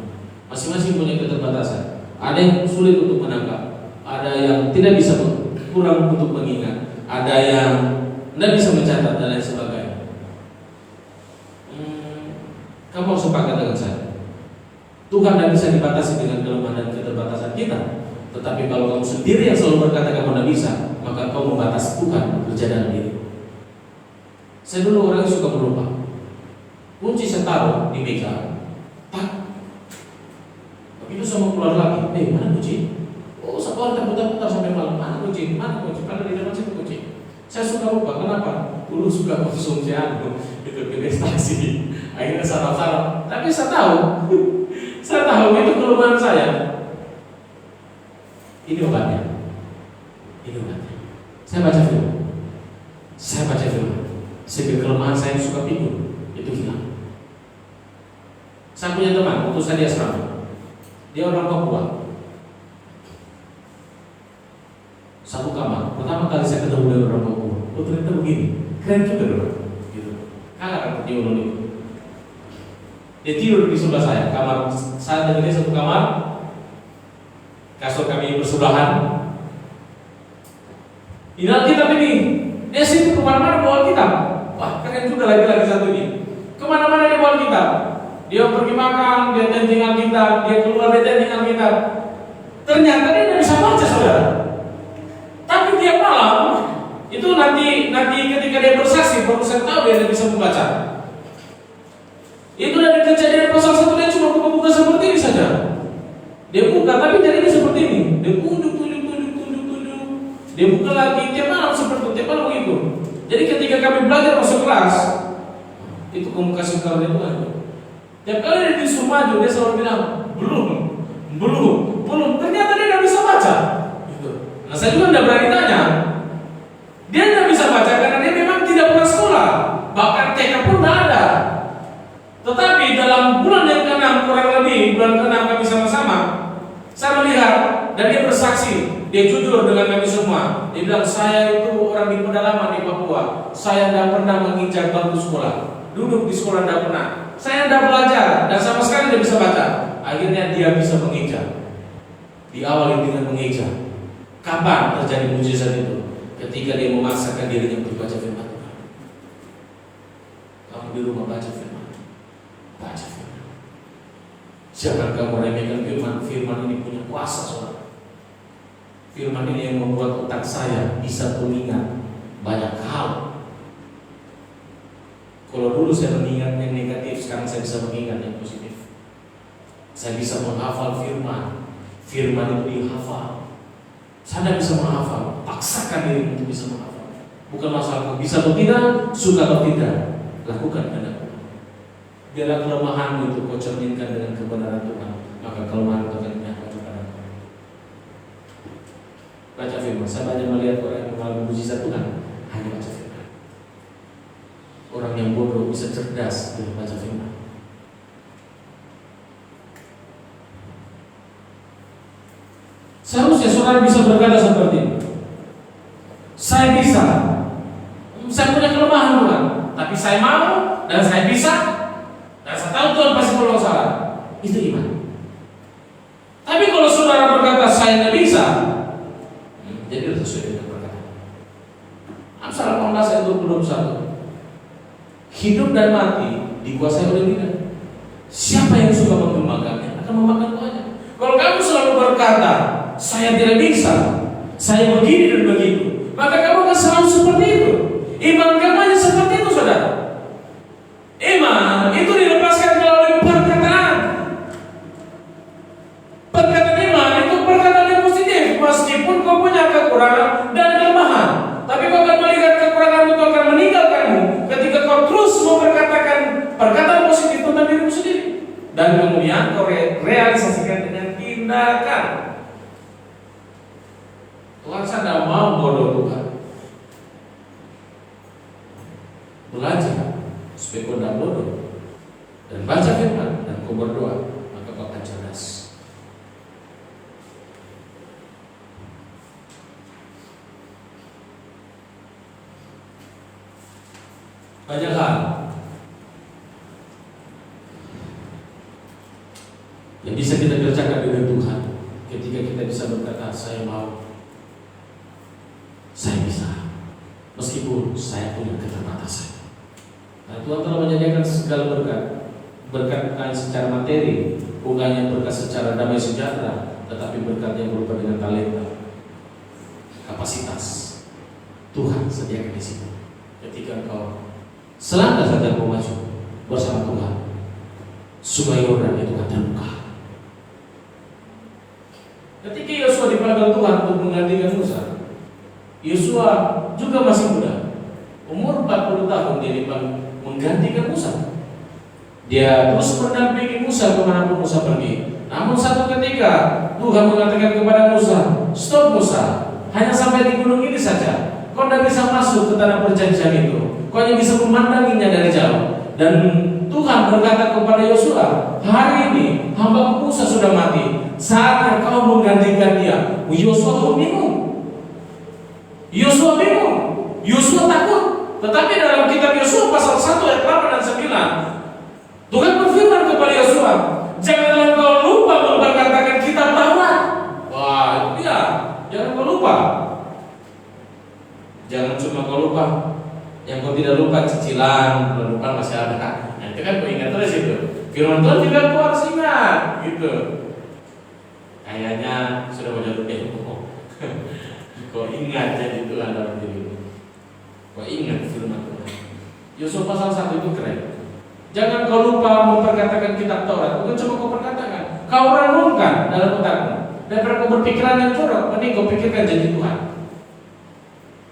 Masing-masing punya keterbatasan. Ada yang sulit untuk menangkap, ada yang tidak bisa, kurang untuk mengingat, ada yang tidak bisa mencatat dan lain sebagainya. Kamu harus sepakat dengan saya. Tuhan tidak bisa dibatasi dengan kelemahan dan keterbatasan kita. Tetapi kalau kamu sendiri yang selalu berkata kamu tidak bisa, maka kamu membatasi Tuhan bekerja dalam diri. Saya dulu orang yang suka melupa. Kunci saya taruh di meja. Tak. Begitu saya mau keluar lagi, mana kunci? Oh, satu hari terputar-putar sampai malam. Mana kunci? Mana kunci? Kalau di dalam situ kunci. Saya suka lupa. Kenapa? Dulu suka konsumsi ikut investasi. Akhirnya sarap-sarap. Tapi saya tahu. Saya tahu itu kelemahan saya. Ini obatnya. Ini obatnya. Saya baca film. Sehingga kelemahan saya suka pikir itu hilang. Saya punya teman, waktu saya di asrama. Dia orang Papua. Satu kamar. Pertama kali saya ketemu dengan orang Papua. Oh, ternyata begini. Keren juga orang. Gitu. Kalah dia orang itu. Dia tidur di sebelah saya. Kamar saya dengan dia satu kamar. Kasur kami bersebelahan. Ini Alkitab ini. Dia sibuk kemana-mana bawa Alkitab. Wah, keren juga lagi-lagi satu ini. Kemana-mana dia bawa Alkitab. Dia pergi makan, dia tending Alkitab, dia keluar dia tending Alkitab. Ternyata dia tidak bisa baca, saudara. Tapi tiap malam itu nanti ketika dia bersaksi, baru saya tahu dia tidak bisa membaca. Itu dari Kejadian pasal 1 dia cuma buka-buka seperti ini saja. Dia buka, tapi jadinya seperti ini. Dia tunjuk. Dia buka lagi, tiap malam seperti itu, tiap malam begitu. Jadi ketika kami belajar masuk kelas, itu komunikasi karunia Tuhan. Tiap kali dia disuruh maju, dia selalu bilang, belum. Ternyata dia tidak bisa baca. Gitu. Nah, saya juga tidak berani tanya. Dia tidak bisa baca karena dia memang tidak pernah sekolah. Bahkan TK pun tidak ada. Tetapi dalam bulan yang ke-6, kurang lebih bulan ke-6 kami sama-sama, saya melihat dan dia bersaksi. Dia jujur dengan kami semua. Dia bilang, saya itu orang di pedalaman di Papua. Saya tidak pernah menginjak bangku sekolah. Duduk di sekolah tidak pernah. Saya tidak belajar dan sama sekali tidak bisa baca. Akhirnya dia bisa menginjak. Diawali dengan menginjak. Kapan terjadi mujizat itu? Ketika dia memaksakan dirinya untuk baca firman Tuhan. Kamu di rumah baca firman. Baca firman. Jangan kamu remehkan firman. Firman ini punya kuasa, saudara. Firman ini yang membuat otak saya bisa mengingat banyak hal. Kalau dulu saya mengingat yang negatif, sekarang saya bisa mengingat yang positif. Saya bisa menghafal firman. Firman itu dihafal. Saya tidak bisa menghafal. Paksakan diri untuk bisa menghafal. Bukan masalah bisa atau tidak, suka atau tidak. Lakukan kehendak Tuhan. Biarlah kelemahanmu itu kau cerminkan dengan kebenaran Tuhan. Maka kelemahan itu akan menyapa kepada Tuhan. Baca firman. Saya banyak melihat orang yang mengalami mujizat Tuhan hanya baca firman. Orang yang bodoh bisa cerdas dengan baca firman. Seharusnya saudara bisa berkata seperti ini. Saya bisa. Saya punya kelemahan Tuhan, tapi saya mau dan saya bisa dan saya tahu Tuhan pasti menolong saya. Itu iman. Tapi kalau saudara berkata saya tidak bisa, jadi sesuai dengan perkataan. Amsal 18 ayat 21. Hidup dan mati dikuasai oleh Dia. Siapa yang suka mengembangkannya akan memakan buahnya. Kalau kamu selalu berkata saya tidak bisa, saya begini dan begitu, maka kamu akan selalu seperti itu. Iman kamu hanya seperti itu, saudara. Iman itu dilepaskan melalui perkataan. Perkataan iman itu perkataan yang positif, meskipun kau punya kekurangan dan kelemahan. Tapi kau akan melihat kekurangan itu akan meninggalkanmu ketika kau terus memperkatakan perkataan positif tentang dirimu sendiri. Dan kemudian kau realisasikan dengan tindakan. Tuhan saya tidak mau bodoh Tuhan. Belajar supaya kau tidak bodoh dan baca firman dan kau berdoa, maka kau akan cerdas. Banyak hal yang bisa kita kerjakan dengan Tuhan ketika kita bisa berkata, saya mau, saya bisa, meskipun saya punya keterbatasan. Nah, Tuhan telah menyediakan segala berkat, berkat bukan secara materi, bukannya berkat secara damai sejahtera, tetapi berkat yang berupa dengan talenta, kapasitas. Tuhan sediakan di situ. Ketika engkau selangkah saja mau maju bersama Tuhan, sungai Yordan itu akan terbuka. Ketika Yosua dipanggil Tuhan untuk menggantikan Musa, Yosua juga masih muda, umur 40 tahun dia dipanggil menggantikan Musa. Dia terus mendampingi Musa kemanapun Musa pergi. Namun satu ketika Tuhan mengatakan kepada Musa, stop Musa, hanya sampai di gunung ini saja. Kau tidak bisa masuk ke tanah perjanjian itu. Kau hanya bisa memandanginya dari jauh. Dan Tuhan berkata kepada Yosua, hari ini hamba Musa sudah mati, saatnya kau menggantikan dia. Yosua pun bingung. Yosua bingung. Yosua takut. Tetapi dalam kitab Yosua pasal 1 ayat 8 dan 9, Tuhan berfirman kepada Yosua, janganlah kau lupa memperkatakan kitab Taurat. Wah, itu dia. Jangan kau lupa. Jangan cuma kau lupa. Yang kau tidak lupa cicilan, bulan depan masih ada. Nah, itu kan kau ingat terus itu. Firman Tuhan juga kau harus ingat, gitu. Kayaknya sudah banyak ilmu. Kau ingat jadi Tuhan dalam dirimu. Kau ingat firman Tuhan. Yosua pasal 1 itu keren. Jangan kau lupa memperkatakan kitab Taurat. Bukan cuma kau perkatakan, kau renungkan dalam otakmu. Daripada kau berpikiran yang jorok, mending kau pikirkan janji Tuhan.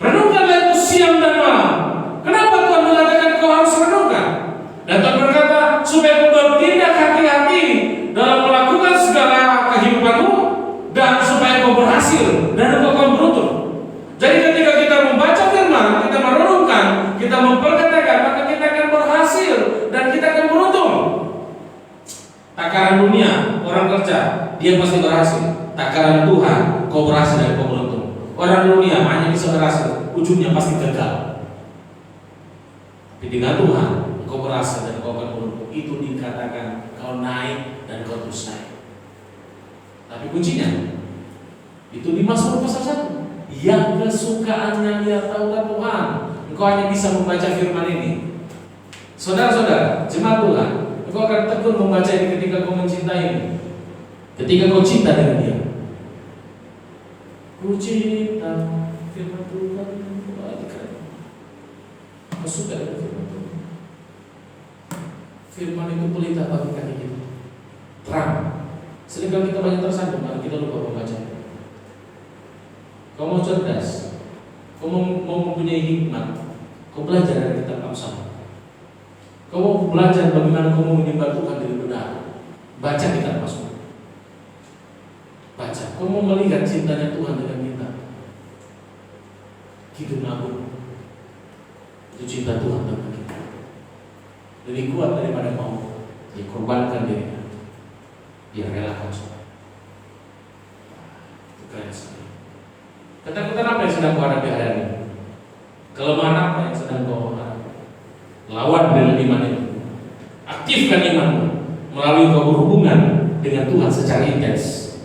Renungkanlah itu siang dan malam. Kenapa Tuhan mengatakan kau harus renungkan? Dan Tuhan berkata, supaya kau bertindak hati-hati dalam melakukan segala kehidupanmu, dan supaya kau berhasil dan kau akan beruntung. Jadi ketika kita membaca firman, kita merenungkan, kita memperkatakan, maka kita akan berhasil dan kita akan beruntung. Takaran dunia, orang kerja, dia pasti berhasil. Takaran Tuhan, kau berhasil dan kau beruntung. Orang dunia hanya bisa berhasil, ujungnya pasti gagal. Tapi dengan Tuhan, kau berhasil dan kau akan beruntung. Itu dikatakan kau naik dan kau terus naik. Tapi kuncinya itu di Mazmur pasal 1. Yang kesukaannya ia tahulah Tuhan. Engkau hanya bisa membaca firman ini. Saudara-saudara, jemaat Tuhan, engkau akan tekun membaca ini ketika kau mencintai ini. Ketika kau cinta dengan dia. Ku cinta firman Tuhan. Kau suka dengan firman Tuhan. Firman itu pelita bagi kaki kita, terang. Seringkali kita banyak tersandung karena kita lupa membaca. Kau mau cerdas, kau mau mempunyai hikmat, kau belajar dari kitab Amsal. Kau mau belajar bagaimana kau mau menyembah Tuhan dengan benar, baca kitab Mazmur. Baca. Kau mau melihat cintanya Tuhan dengan kita. Hidup nabung. Itu cinta Tuhan dengan kita. Lebih kuat daripada mau dikorbankan dirinya. Dia relakan semua. Itu keren sekali. Ketakutan apa yang sedang kau hadapi hari ini? Kelemahan apa yang sedang kau hadapi? Lawan dengan iman itu. Aktifkan imanmu melalui kau berhubungan dengan Tuhan secara intens.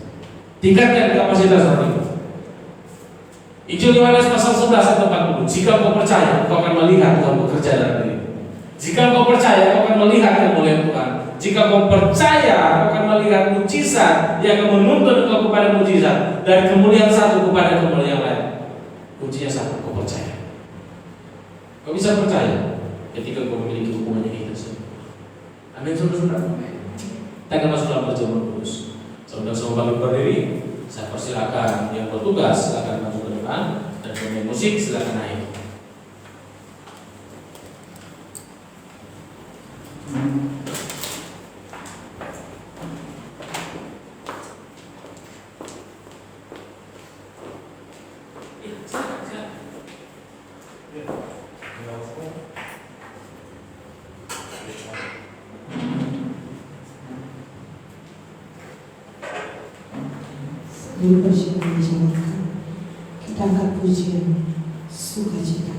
Tingkatkan kapasitas hatimu. Injil Yohanes pasal 11 ayat 40. Jika kau percaya, kau akan melihat Tuhan bekerja dalam dirimu. Jika kau percaya, kau akan melihat kemuliaan Tuhan. Jika kau percaya, kau akan melihat mujizat yang akan menuntun kau kepada mujizat, dari kemuliaan satu kepada kemuliaan lain. Kuncinya satu, kau percaya. Kau bisa percaya ketika kau memiliki hubungan yang intens. Amin, saudara-saudara. Kita akan masuk dalam perjamuan kudus. Saudara semua balik berdiri. Saya persilakan yang bertugas silakan masuk ke depan, dan pemain musik silakan naik. Sebelum persembahan dijadikan, kita angkat pujian sukacita.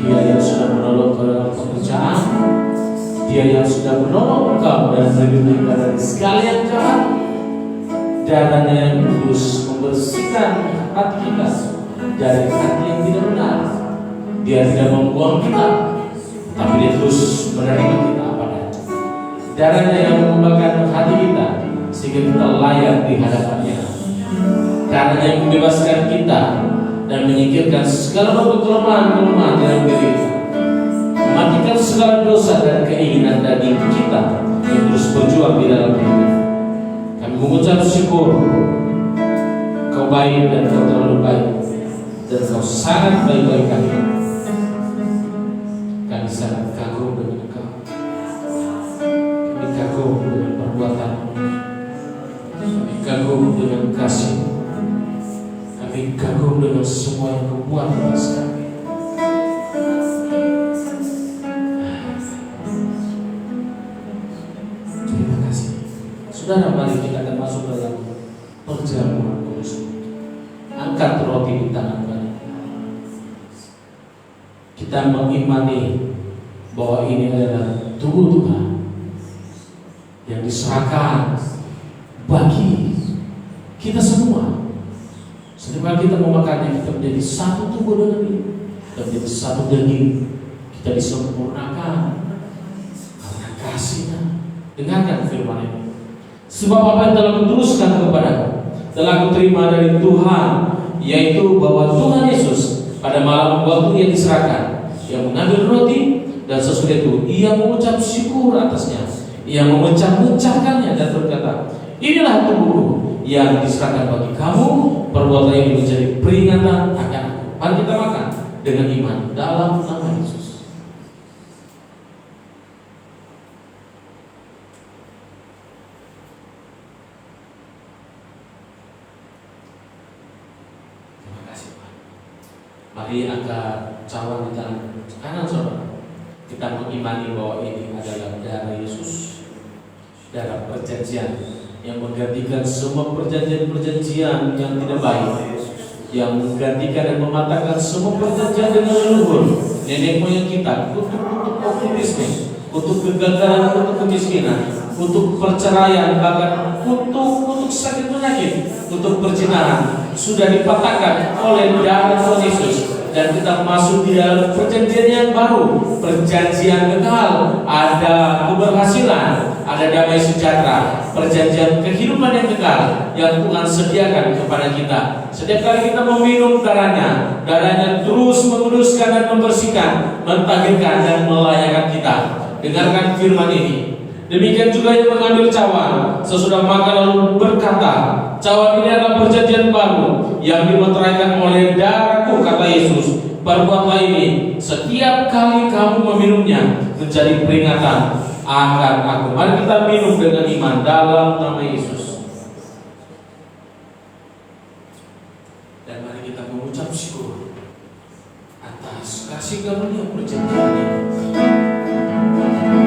Dia yang sudah menolong kau dalam pekerjaan, Dia yang sudah menolong kau dan melindungi dari segala yang jahat. Darahnya yang kudus membersihkan hati kita dari hati yang tidak benar. Dia tidak membuang kita, tapi Dia terus menerima kita apa adanya. Darahnya yang mengubahkan hati kita sehingga kita layak di hadapannya. Darahnya yang membebaskan kita dan menyingkirkan segala bentuk kelemahan-kelemahan dalam diri kita, mematikan segala dosa dan keinginan daging kita yang terus berjuang di dalam hidup. Kami mengucap syukur, Kau baik dan Kau terlalu baik, dan Kau sangat baik bagi kami. Kami sangat kagum dengan Kau. Kami kagum dengan perbuatan, kami kagum dengan kasih, kami kagum dengan semua yang Kau buat atas kami. Terima kasih. Saudara, mari kita akan masuk dalam perjamuan kudus. Angkat roti di tangan kanan. Kita mengimani bahwa ini adalah tubuh Tuhan yang diserahkan bagi kita semua. Setiap kita memakannya, kita menjadi satu tubuh dengan ini, kita menjadi satu daging, kita disempurnakan karena kasih-Nya. Dengarkan firman ini. Sebab apa yang telah kuteruskan kepadamu, telah kuterima dari Tuhan, yaitu bahwa Tuhan Yesus pada malam waktu Ia diserahkan, Ia mengambil roti dan sesudah itu Ia mengucap syukur atasnya. Ia memecah-mecahkannya dan berkata, inilah tubuhku yang diserahkan bagi kamu, perbuatlah ini menjadi peringatan akan aku. Mari kita makan dengan iman dalam nama Yesus. Terima kasih Pak. Mari angkat cawan di tangan kanan saudara. Kita mengimani bahwa ini adalah darah Yesus, darah perjanjian yang menggantikan semua perjanjian-perjanjian yang tidak baik, yang menggantikan dan mematahkan semua perjanjian dengan leluhur nenek moyang kita, kutuk-kutuk okultisme, kutuk kegagalan, kutuk kemiskinan, kutuk perceraian, bahkan kutuk sakit penyakit, kutuk perzinahan sudah dipatahkan oleh darah Tuhan Yesus. Dan kita masuk di dalam perjanjian yang baru, perjanjian kekal, ada keberhasilan, ada damai sejahtera, perjanjian kehidupan yang kekal yang Tuhan sediakan kepada kita. Setiap kali kita meminum darahnya terus menguduskan dan membersihkan, mentahirkan dan melayakkan kita. Dengarkan firman ini. Demikian juga yang mengambil cawan sesudah makan lalu berkata, cawan ini adalah perjanjian baru yang dimeteraikan oleh darahku, kata Yesus. Perbuatlah ini setiap kali kamu meminumnya menjadi peringatan akan aku. Mari kita minum dengan iman dalam nama Yesus. Dan mari kita mengucap syukur atas kasih karunia perjanjian ini. Terima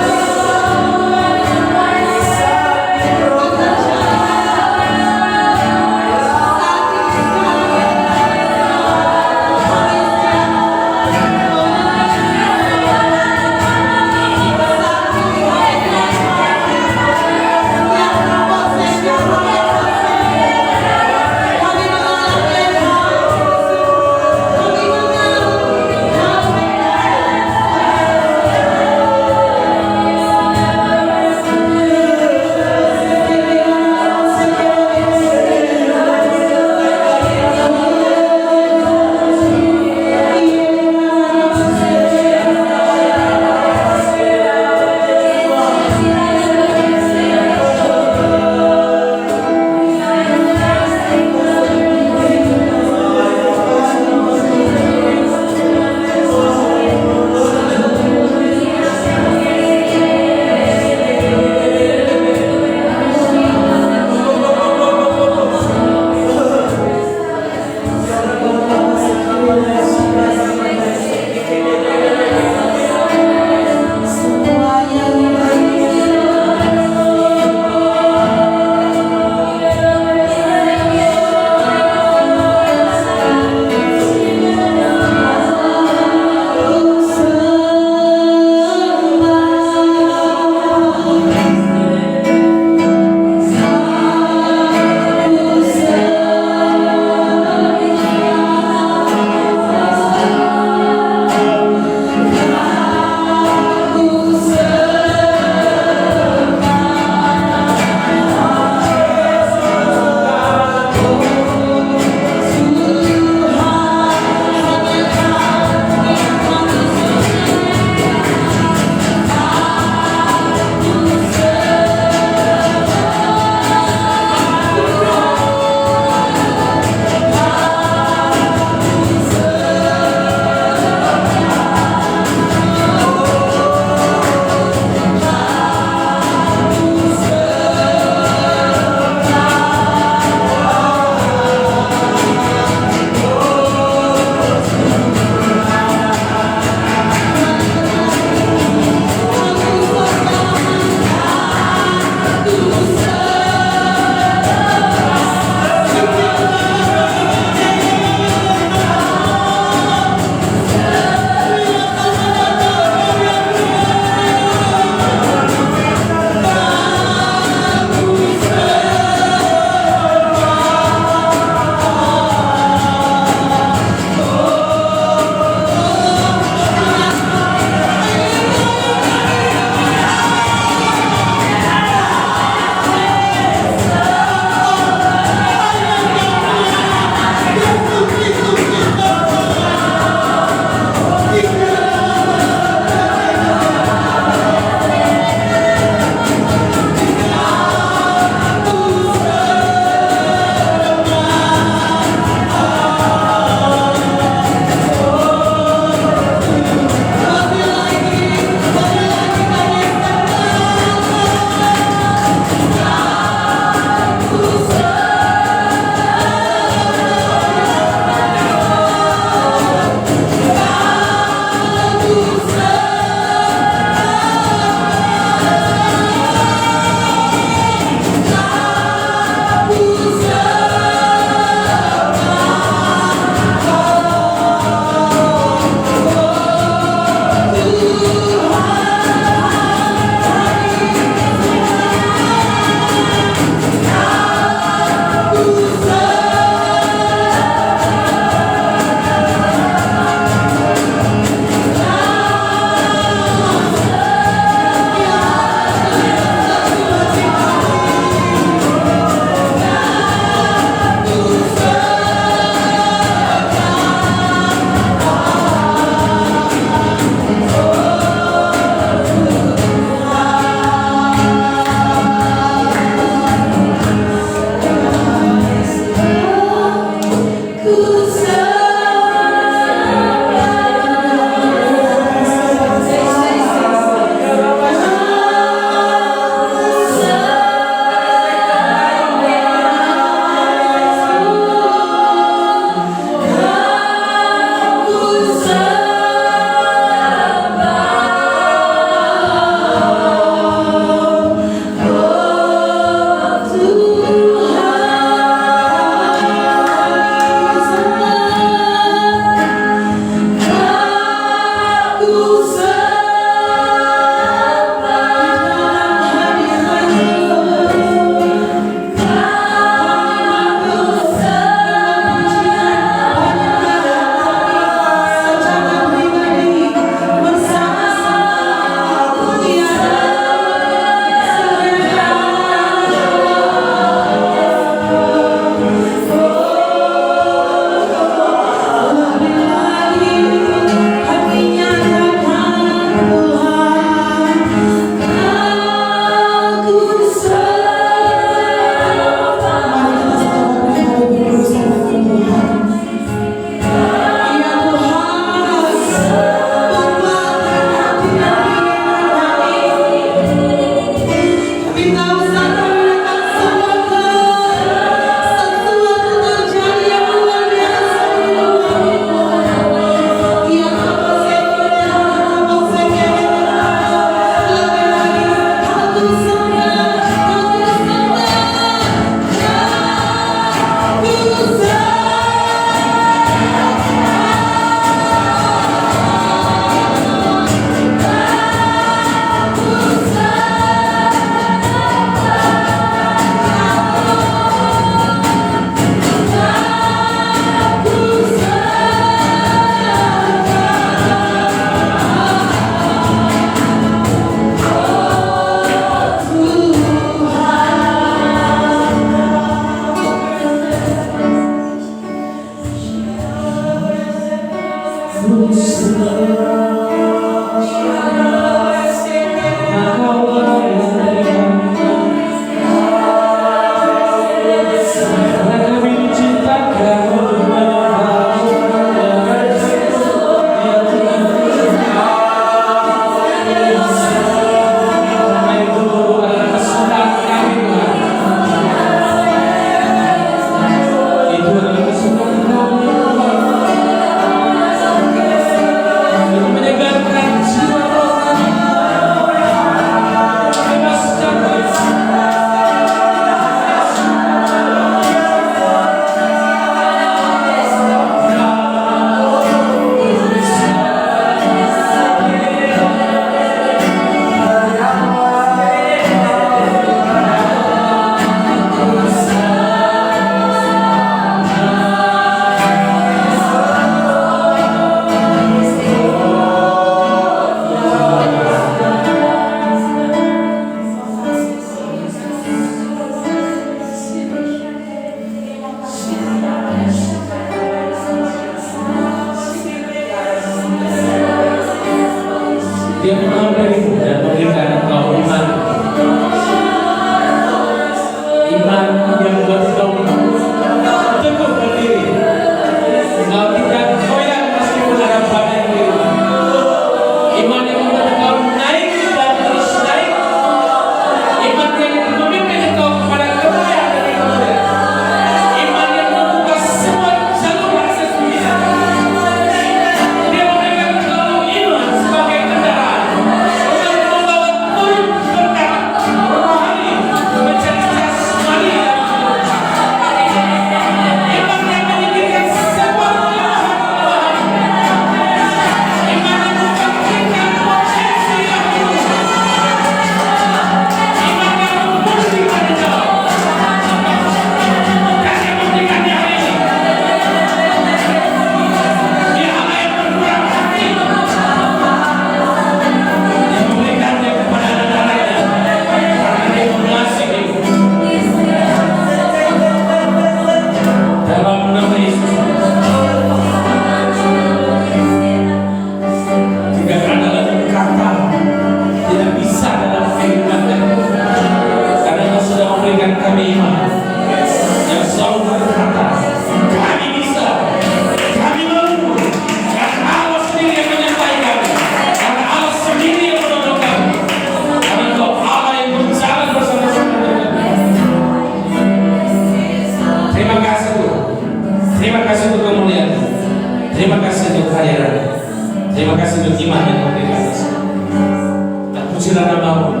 terpujilah namamu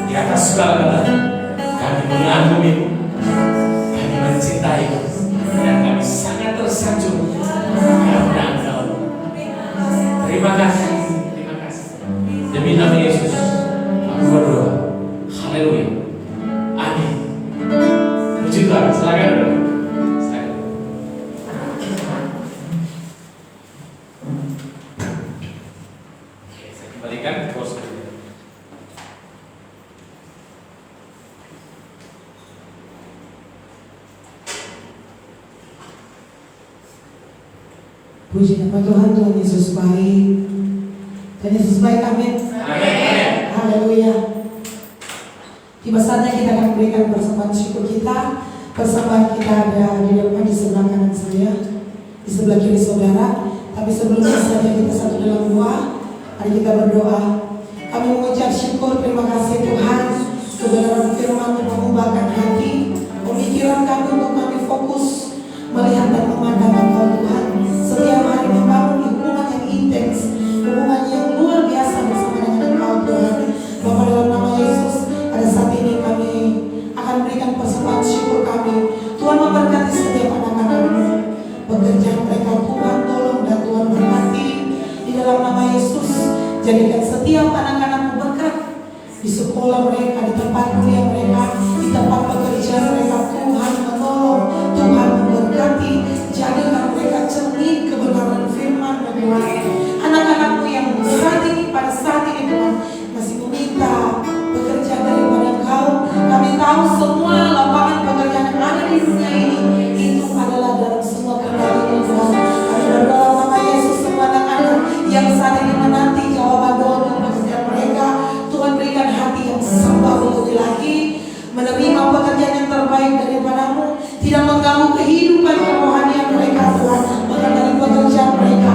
di atas segala-galanya. Kami mengagumi-Mu, kami mencintai-Mu, dan kami sangat tersanjung karena Engkau. Terima kasih, terima kasih. Demi nama Yesus, aku berdoa. Haleluya. Amin. Puji Tuhan. Silakan dulu. Silakan. Oke, saya kembalikan ke kursi. Puji nama Tuhan, Tuhan Yesus baik. Tuhan Yesus baik, amin. Amin. Haleluya. Tiba saatnya kita akan berikan persembahan syukur kita. Persembahan kita ada di depan, di sebelah kanan saya, di sebelah kiri saudara. Tapi sebelumnya saja kita satu dalam doa. Mari kita berdoa. Kami mengucap syukur, terima kasih Tuhan. Kebenaran firman mengubahkan hati, pemikiran kami untuk kami fokus melihat dan memandang Engkau Tuhan. Setiap hari membangun hubungan yang intens, hubungan yang luar biasa bersama dengan Engkau Tuhan. Bapa, dalam nama Yesus, pada saat ini kami akan berikan persembahan syukur kami. Tuhan memberkati setiap anak-anak-Mu, pekerjaan mereka Tuhan tolong dan Tuhan berkati di dalam nama Yesus. Jadikan setiap anak-anak-Mu berkat di sekolah mereka, di tempat kuliah mereka, di tempat pekerjaan mereka. Tuhan menolong, Tuhan memberkati. Jadikan mereka cermin kebenaran firman Tuhan. Anak-anak-Mu yang saat ini, pada saat ini Tuhan masih meminta pekerjaan daripada Engkau. Kami tahu semua lapangan pekerjaan yang ada di dunia ini itu adalah dalam semua kendali Tuhan. Kami berdoa nama Yesus, semua anak-anak yang saat ini menanti jawaban doa untuk pekerjaan mereka, Tuhan berikan hati yang sabar lebih lagi, menerima pekerjaan yang terbaik daripada-Mu, tidak mengganggu kehidupan kerohanian mereka Tuhan. Maka dari pekerjaan mereka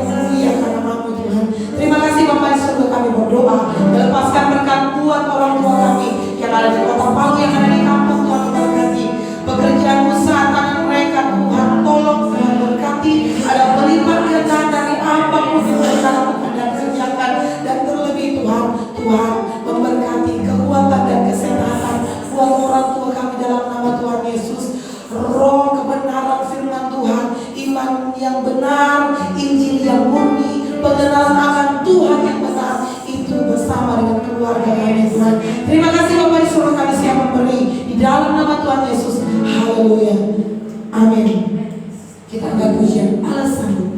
memuliakan nama-Mu Tuhan. Terima kasih Bapak di surga, kami berdoa melepaskan berkat buat orang tua kami yang ada di kota Palu, yang ada di kampung. Tuhan berkati pekerjaan usaha tangan mereka Tuhan, tolong Tuhan berkati. Ada melipat gandakan dari apapun yang mereka lakukan dan kerjakan, dan terlebih Tuhan memberkati kekuatan dan kesehatan buat orang tua kami dalam nama Tuhan Yesus. Roh kebenaran firman Tuhan, iman yang benar, Injil yang murni, pengenalan akan Tuhan yang benar, itu bersama dengan keluarga kami Tuhan. Terima kasih Bapak di surga, kami siap memberi di dalam nama Tuhan Yesus. Haleluya. Amin. Kita angkat pujian Allah sanggup.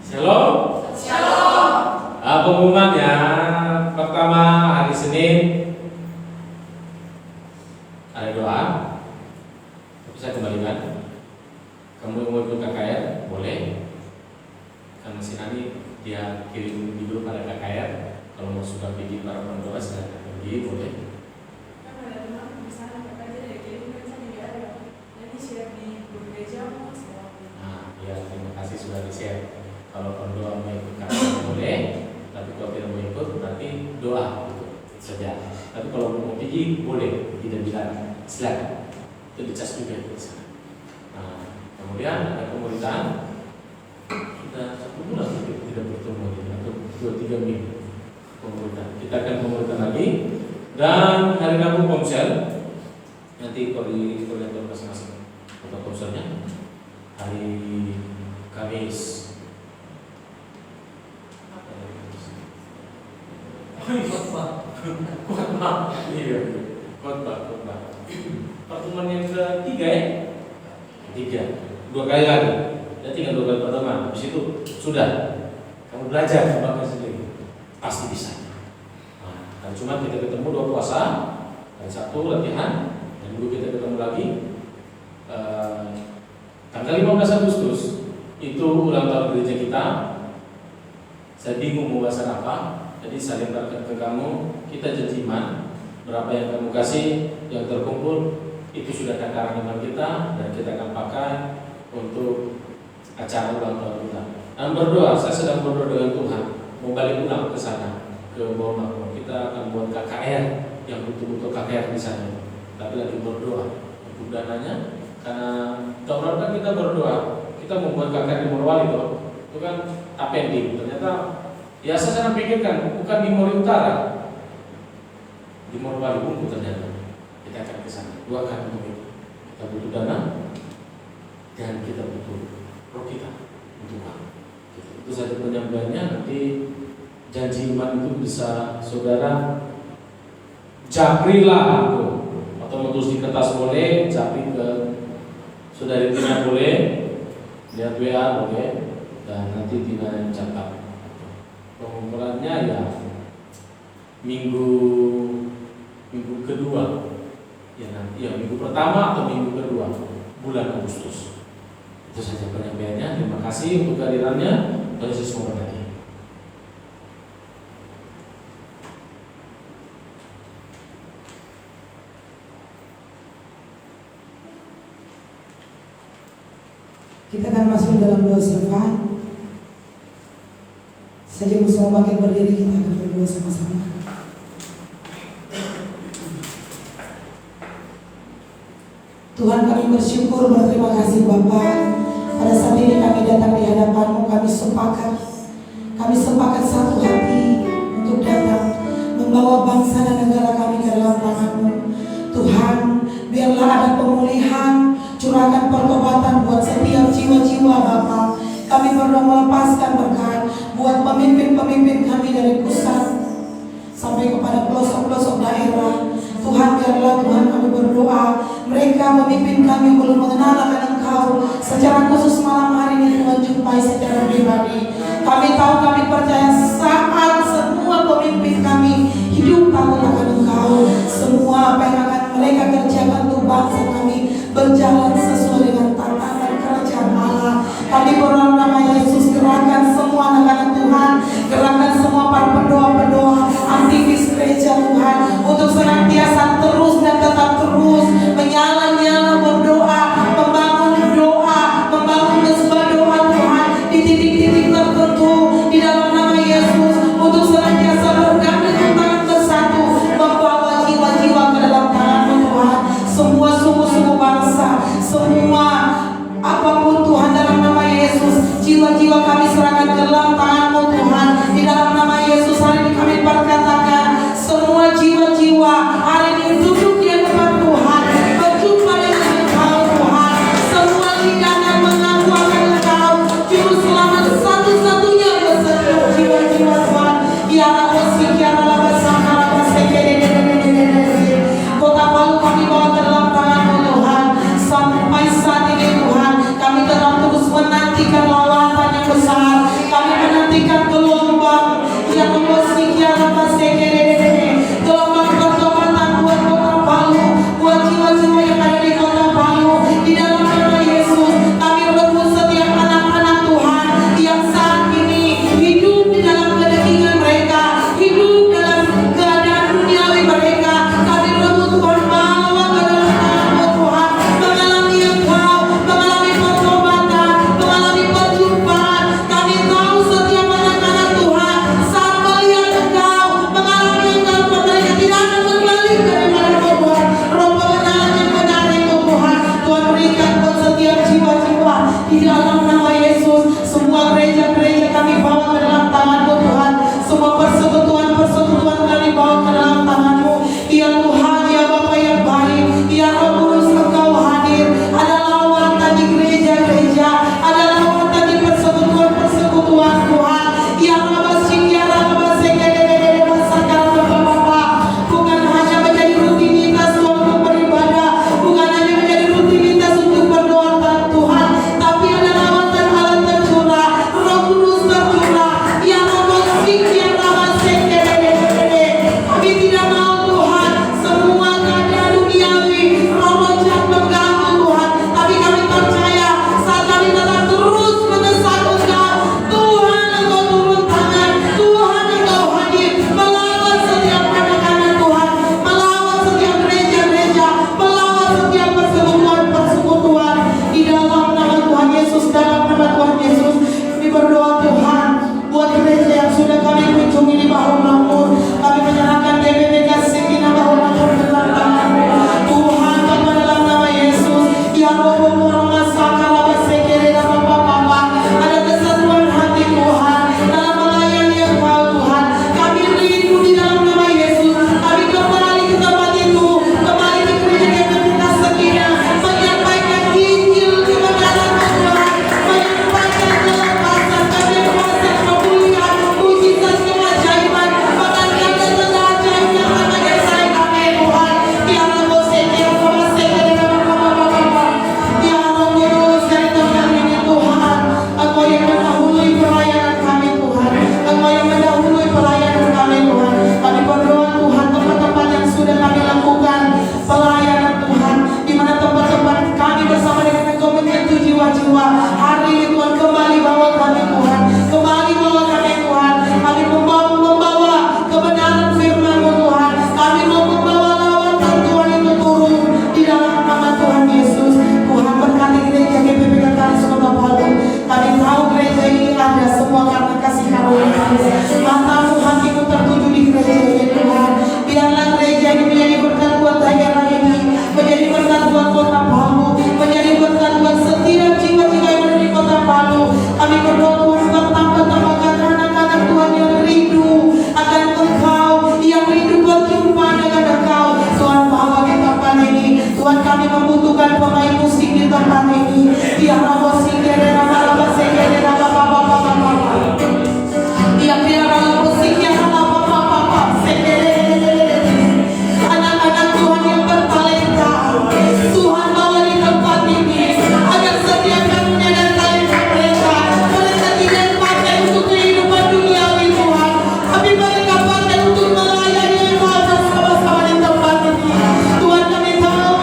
Shalom. Pengumuman ya. Pertama, hari Senin ada doa. Bisa kembalikan. Kamu mau ikut KKR? Boleh. Karena si Nani dia kirim di grup ada KKR. Kalau mau suka pergi para pendoa silakan pergi, boleh. Nah, ya terima kasih sudah di-share. Kalau pendoa mau ikut kajian boleh, tapi kalau tidak mau ikut berarti doa gitu saja. Tapi kalau mau pergi boleh, tidak bilang silakan. Itu dicas juga di sana. Nah, kemudian ada pemuritan. Sudah 1 bulan tidak bertemu ini, atau 2-3 minggu pemuritan. Kita akan pemuritan lagi. Dan hari Rabu komsel. Nanti koordinator masing-masing atau komselnya. Hari Kamis. Apa ya Kamis? Khotbah. Iya. Khotbah. Pertemuan yang ketiga ya? 3. 2 kali lagi. Dan tinggal 2 kali pertemuan. Habis itu sudah. Kamu belajar sebabnya sendiri. Pasti bisa. Nah, hari Jumat kita ketemu 2 puasa. Hari Sabtu latihan. Dan Minggu kita ketemu lagi. Tanggal 15 Agustus itu ulang tahun gereja kita. Saya bingung mau bahas apa. Jadi saya lemparkan ke kamu. Kita janji iman. Berapa yang kamu kasih, yang terkumpul itu sudah takaran iman kita, dan kita akan pakai untuk acara ulang tahun kita. Dan berdoa, saya sedang berdoa dengan Tuhan mau balik ulang ke sana, ke Bawang. Kita akan buat KKR yang betul-betul KKR di sana. Tapi lagi berdoa untuk dananya, karena tahun lalu kan kita berdoa, kita membuat KKR di Morowali itu kan pending. Ternyata ya saya sedang pikirkan bukan di Mori Utara, di Morowali Bungku ternyata. Kita akan ke sana. 2 kali begitu. Kita butuh dana dan kita butuh roh kita untuk uang. Itu saja penyampaiannya. Nanti janji iman itu bisa saudara japrilah gitu. Atau menulis di kertas boleh, japri ke saudari Tina boleh, lihat WA boleh, dan nanti Tina yang catat. Pengumpulannya ya minggu kedua. Ya nanti ya minggu pertama atau minggu kedua bulan Agustus. Itu saja penyampaiannya. Terima kasih untuk kehadirannya. Tuhan Yesus memberkati. Kita akan masuk dalam doa syafaat. Saja bersama bangkit berdiri, kita akan berdoa sama-sama. Tuhan, kami bersyukur, berterima kasih Bapa. Pada saat ini kami datang di hadapan-Mu, kami sepakat satu hati untuk datang membawa bangsa dan negara kami ke dalam tangan-Mu. Tuhan, biarlah ada pemulihan, curahkan pertobatan buat setiap jiwa-jiwa Bapa. Kami perlu melepaskan berkat buat pemimpin-pemimpin kami dari pusat sampai kepada pelosok-pelosok daerah. Tuhan, biarlah Tuhan kami berdoa, mereka memimpin kami belum mengenal akan Engkau. Secara khusus malam hari ini Tuhan jumpai secara pribadi. Kami tahu, kami percaya saat semua pemimpin kami hidup takut akan Engkau, semua apa yang akan mereka kerjakan untuk bangsa kami berjalan sesuai dengan tatanan kerajaan Allah. Kami berdoa nama Yesus, gerakkan semua anak-anak Tuhan, gerakkan semua para pendoa-pendoa, aktivis gereja Tuhan, untuk senantiasa terus dan tetap terus menyala-nyala berdoa, membangun doa, membangun mesbah doa Tuhan di titik-titik tertentu di dalam nama Yesus, untuk senantiasa bergandeng tangan bersatu, membawa jiwa-jiwa ke dalam tangan-Mu Tuhan. Semua suku-suku bangsa, semua apapun Tuhan, dalam nama Yesus Anak-anak Tuhan yang bertalenta, Tuhan bawa di tempat ini agar setiap karunia dan talenta mereka tidak dipakai untuk kehidupan duniawi Tuhan, tapi mereka pakai untuk melayani Engkau bersama-sama di tempat ini. Tuhan, kami tahu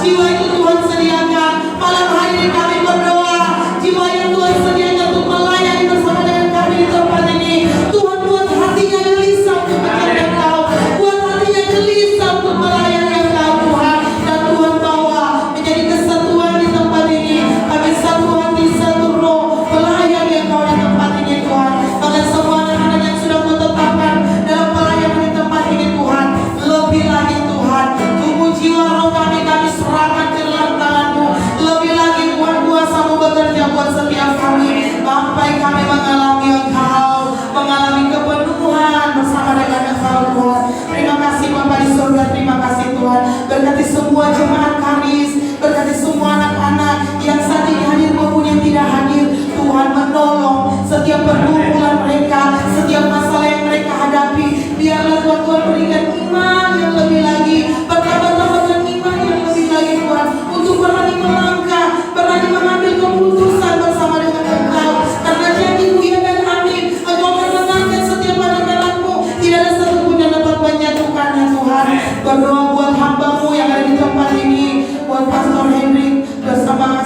jiwa itu Tuhan sediakan. Malam hari ini kami berdoa, jiwa yang Tuhan sediakan untuk melayani bersama dengan kami di tempat ini. Tuhan, buat hatinya gelisah untuk mencari Engkau, buat hatinya gelisah untuk melayani Engkau Tuhan. Dan Tuhan bawa menjadi kesatuan di tempat ini. Kami satu hati, satu roh, melayani Engkau di tempat ini Tuhan. Maka semua anak-anak yang sudah menetapkan dalam pelayanan di tempat ini Tuhan, lebih lagi Tuhan, tubuh jiwa roh kami serahkan ke dalam tangan-Mu. Lebih lagi Tuhan, kuasa-Mu bekerja buat setiap kami sampai kami mengalami Engkau, mengalami kepenuhan bersama dengan Engkau Tuhan. Terima kasih Bapa di surga, terima kasih Tuhan. Berkati semua jemaat Karis, berkati semua anak-anak yang saat ini hadir maupun yang tidak hadir. Tuhan, menolong setiap pergumulan mereka, setiap masalah yang mereka hadapi. Biarlah Tuhan berikan iman yang lebih lagi, bertambah-tambahkan iman yang lebih lagi Tuhan, untuk berani melangkah, berani mengambil keputusan bersama dengan Engkau. Karena janji-Mu ya dan amin, Engkau akan mengangkat setiap anak-anak-Mu, tidak ada satupun yang dapat menyatukannya Tuhan. Berdoa buat hamba-Mu yang ada di tempat ini, buat Pastor Hendrik bersama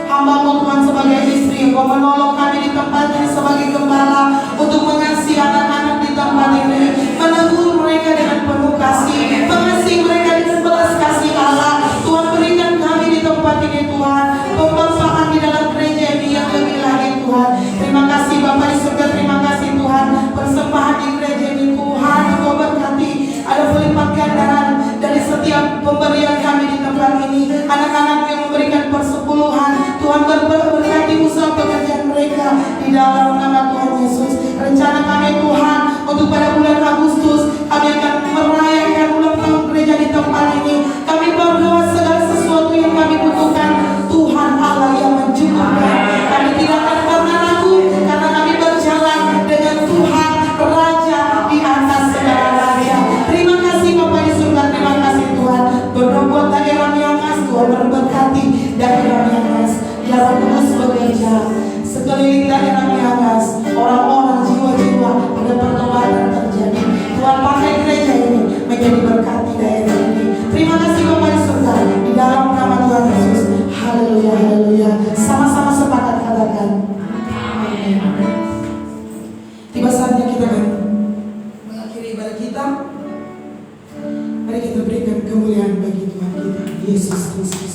hamba-Mu Tuhan sebagai istri. Engkau menolong kami di tempat ini sebagai gembala untuk mengasihi anak-anak di tempat ini, menegur mereka dengan penuh kasih, mengasihi mereka dengan belas kasih Allah. Tuhan, berikan kami di tempat ini Tuhan pembangsaan di dalam gereja ini yang lebih lagi Tuhan. Terima kasih Bapa di surga, terima kasih Tuhan. Persembahan di gereja ini Tuhan, Engkau berkati, ada pelipat gandaran dari setiap pemberian kami di tempat ini. Anak-anak yang memberikan persepuluhan, Tuhan berkati usaha pekerjaan mereka di dalam nama Tuhan Yesus. Rencana kami Tuhan untuk pada bulan Agustus, kami akan merayakan ulang tahun gereja di tempat ini. Kami berdoa segala sesuatu yang kami butuhkan, Tuhan Allah yang mencukupkan. Kami tidak akan pernah ragu, karena kami berjalan dengan Tuhan Raja di atas segala raja. Terima kasih Bapa di surga, terima kasih Tuhan. Berdoa buat daerah Miangas, Tuhan berberkati daerah Miangas. Ya Roh Kudus bekerja sekeliling daerah Miangas, orang-orang jiwa-jiwa ada pertobatan terjadi. Tuhan, pakai gereja ini menjadi berkat di daerah ini. Terima kasih Bapa di surga, di dalam nama Tuhan Yesus. Haleluya, haleluya. Sama-sama sepakat katakan amin. Tiba saatnya kita akan mengakhiri ibadah kita. Mari kita berikan kemuliaan bagi Tuhan kita, Yesus Kristus.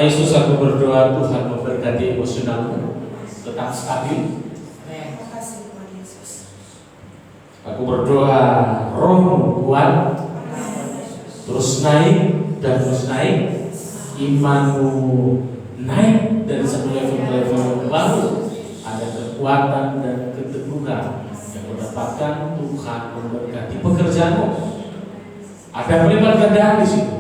Yesus, aku berdoa Tuhan memberkati emosionalmu tetap stabil. Terima kasih Tuhan Yesus. Aku berdoa rohmu kuat, terus naik dan terus naik, imanmu naik dari satu level ke level yang baru. Ada kekuatan dan keteguhan yang mendapatkan. Tuhan memberkati pekerjaanmu. Ada pelipat gandaan di situ.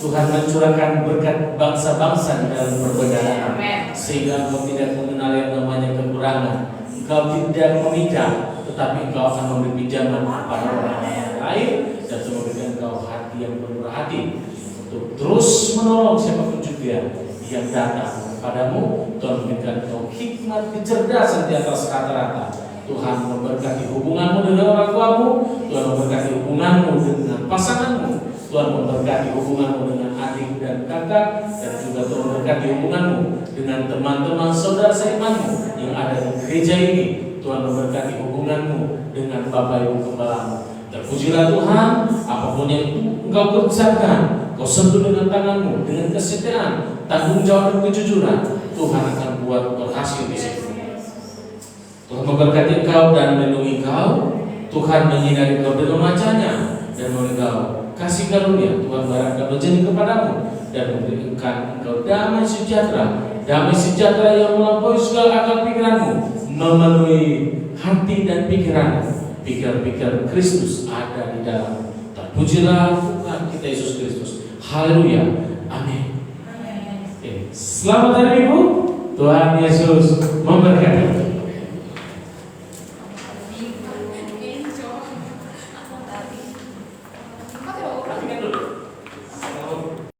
Tuhan mencurahkan berkat bangsa-bangsa di dalam perbedaan, sehingga engkau tidak mengenal yang namanya kekurangan. Engkau tidak memijak, tetapi engkau akan memberi pinjaman kepada orang lain, dan memberikan engkau hati yang bermurah hati untuk terus menolong siapapun juga yang datang kepadamu. Tuhan memberikan engkau hikmat kecerdasan di atas rata-rata. Tuhan memberkati hubunganmu dengan orang tuamu. Tuhan memberkati hubunganmu dengan pasanganmu. Tuhan memberkati hubunganmu dengan adik dan kakak, dan juga Tuhan memberkati hubunganmu dengan teman-teman saudara seimanmu yang ada di gereja ini. Tuhan memberkati hubunganmu dengan Bapak Ibu Gembalamu. Terpujilah Tuhan, apapun yang engkau kerjakan, kau sentuh dengan tanganmu, dengan kesetiaan, tanggung jawab dan kejujuran, Tuhan akan buat berhasil di situ. Tuhan memberkati engkau dan melindungi engkau. Tuhan menyinari engkau dengan wajah-Nya dan memberi engkau kasih karunia. Tuhan barangkali menjadi kepadamu dan memberikan engkau damai sejahtera yang melampaui segala akal pikiranmu, memenuhi hati dan pikiranmu. Pikir-pikir Kristus ada di dalam. Terpujilah Tuhan kita Yesus Kristus. Haleluya. Amin. Selamat hari Minggu. Tuhan Yesus memberkati.